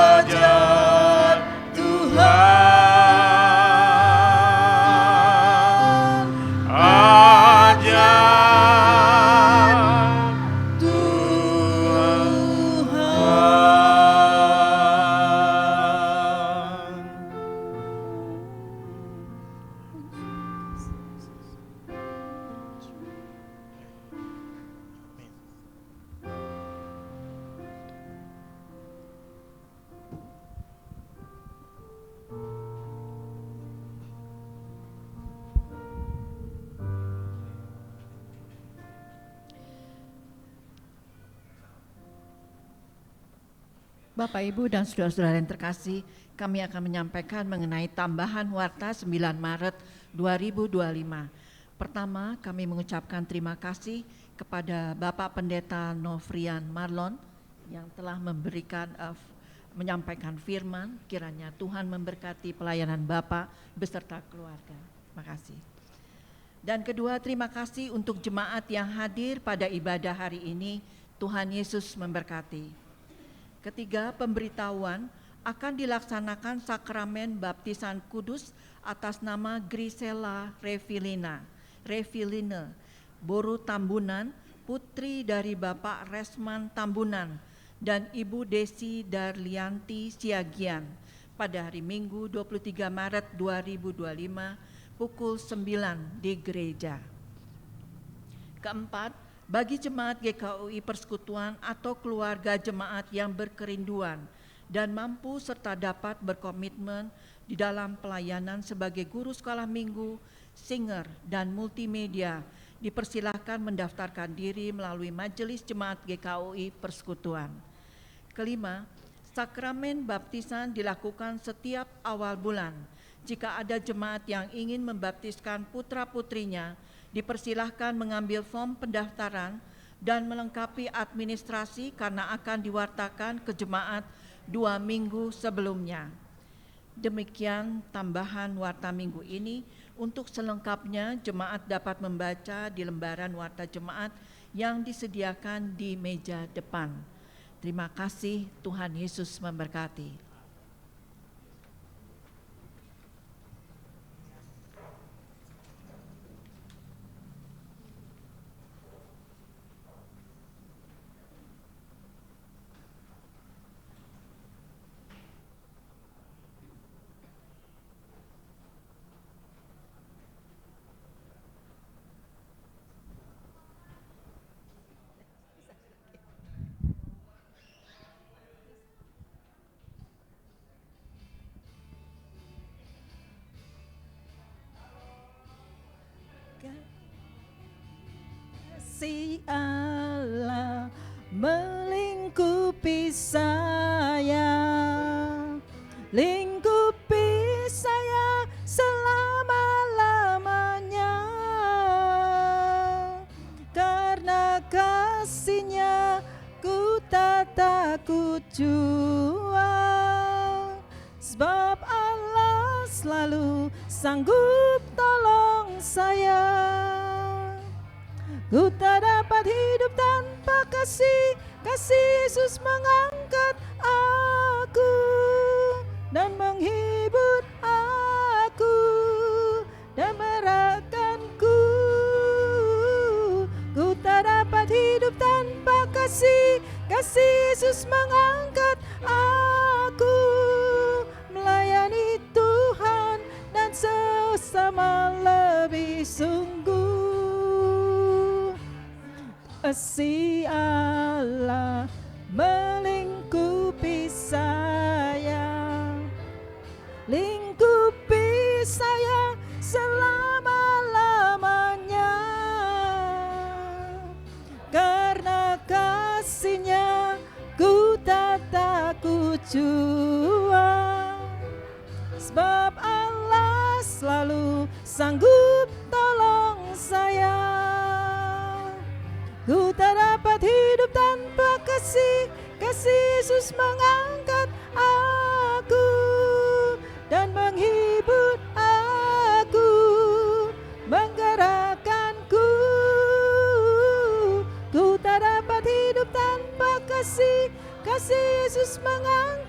ajaib Tuhan. Bapak, Ibu, dan saudara-saudara yang terkasih, kami akan menyampaikan mengenai tambahan warta 9 Maret 2025. Pertama, kami mengucapkan terima kasih kepada Bapak Pendeta Novrian Marlon yang telah menyampaikan firman. Kiranya Tuhan memberkati pelayanan Bapak beserta keluarga. Terima kasih. Dan kedua, terima kasih untuk jemaat yang hadir pada ibadah hari ini. Tuhan Yesus memberkati. Ketiga, pemberitahuan akan dilaksanakan sakramen baptisan kudus atas nama Grisela Reviline, Boru Tambunan, putri dari Bapak Resman Tambunan dan Ibu Desi Darlianti Siagian pada hari Minggu 23 Maret 2025 pukul 9 di gereja. Keempat, Bagi jemaat GKUI Persekutuan atau keluarga jemaat yang berkerinduan dan mampu serta dapat berkomitmen di dalam pelayanan sebagai guru sekolah minggu, singer, dan multimedia, dipersilahkan mendaftarkan diri melalui Majelis Jemaat GKUI Persekutuan. Kelima, sakramen baptisan dilakukan setiap awal bulan. Jika ada jemaat yang ingin membaptiskan putra-putrinya, dipersilahkan mengambil form pendaftaran dan melengkapi administrasi karena akan diwartakan ke jemaat 2 minggu sebelumnya. Demikian tambahan warta minggu ini. Untuk selengkapnya, jemaat dapat membaca di lembaran warta jemaat yang disediakan di meja depan. Terima kasih, Tuhan Yesus memberkati. Kasih Allah melingkupi saya, lingkupi saya selama-lamanya. Karena kasih-Nya ku tak takut jua, sebab Allah selalu sanggup tolong saya. Ku tak dapat hidup tanpa kasih, kasih Yesus mengangkat aku dan menghibur aku dan merakatku. Ku tak dapat hidup tanpa kasih, kasih Yesus mengangkat aku, melayani Tuhan dan sesama lebih sungguh. Kasih Allah melingkupi saya, lingkupi saya selama-lamanya. Karena kasih-Nya ku tak takut jua, sebab Allah selalu sanggup tolong saya. Ku tak dapat hidup tanpa kasih, kasih Yesus mengangkat aku dan menghibur aku, menggerakkanku. Ku tak dapat hidup tanpa kasih, kasih Yesus mengangkat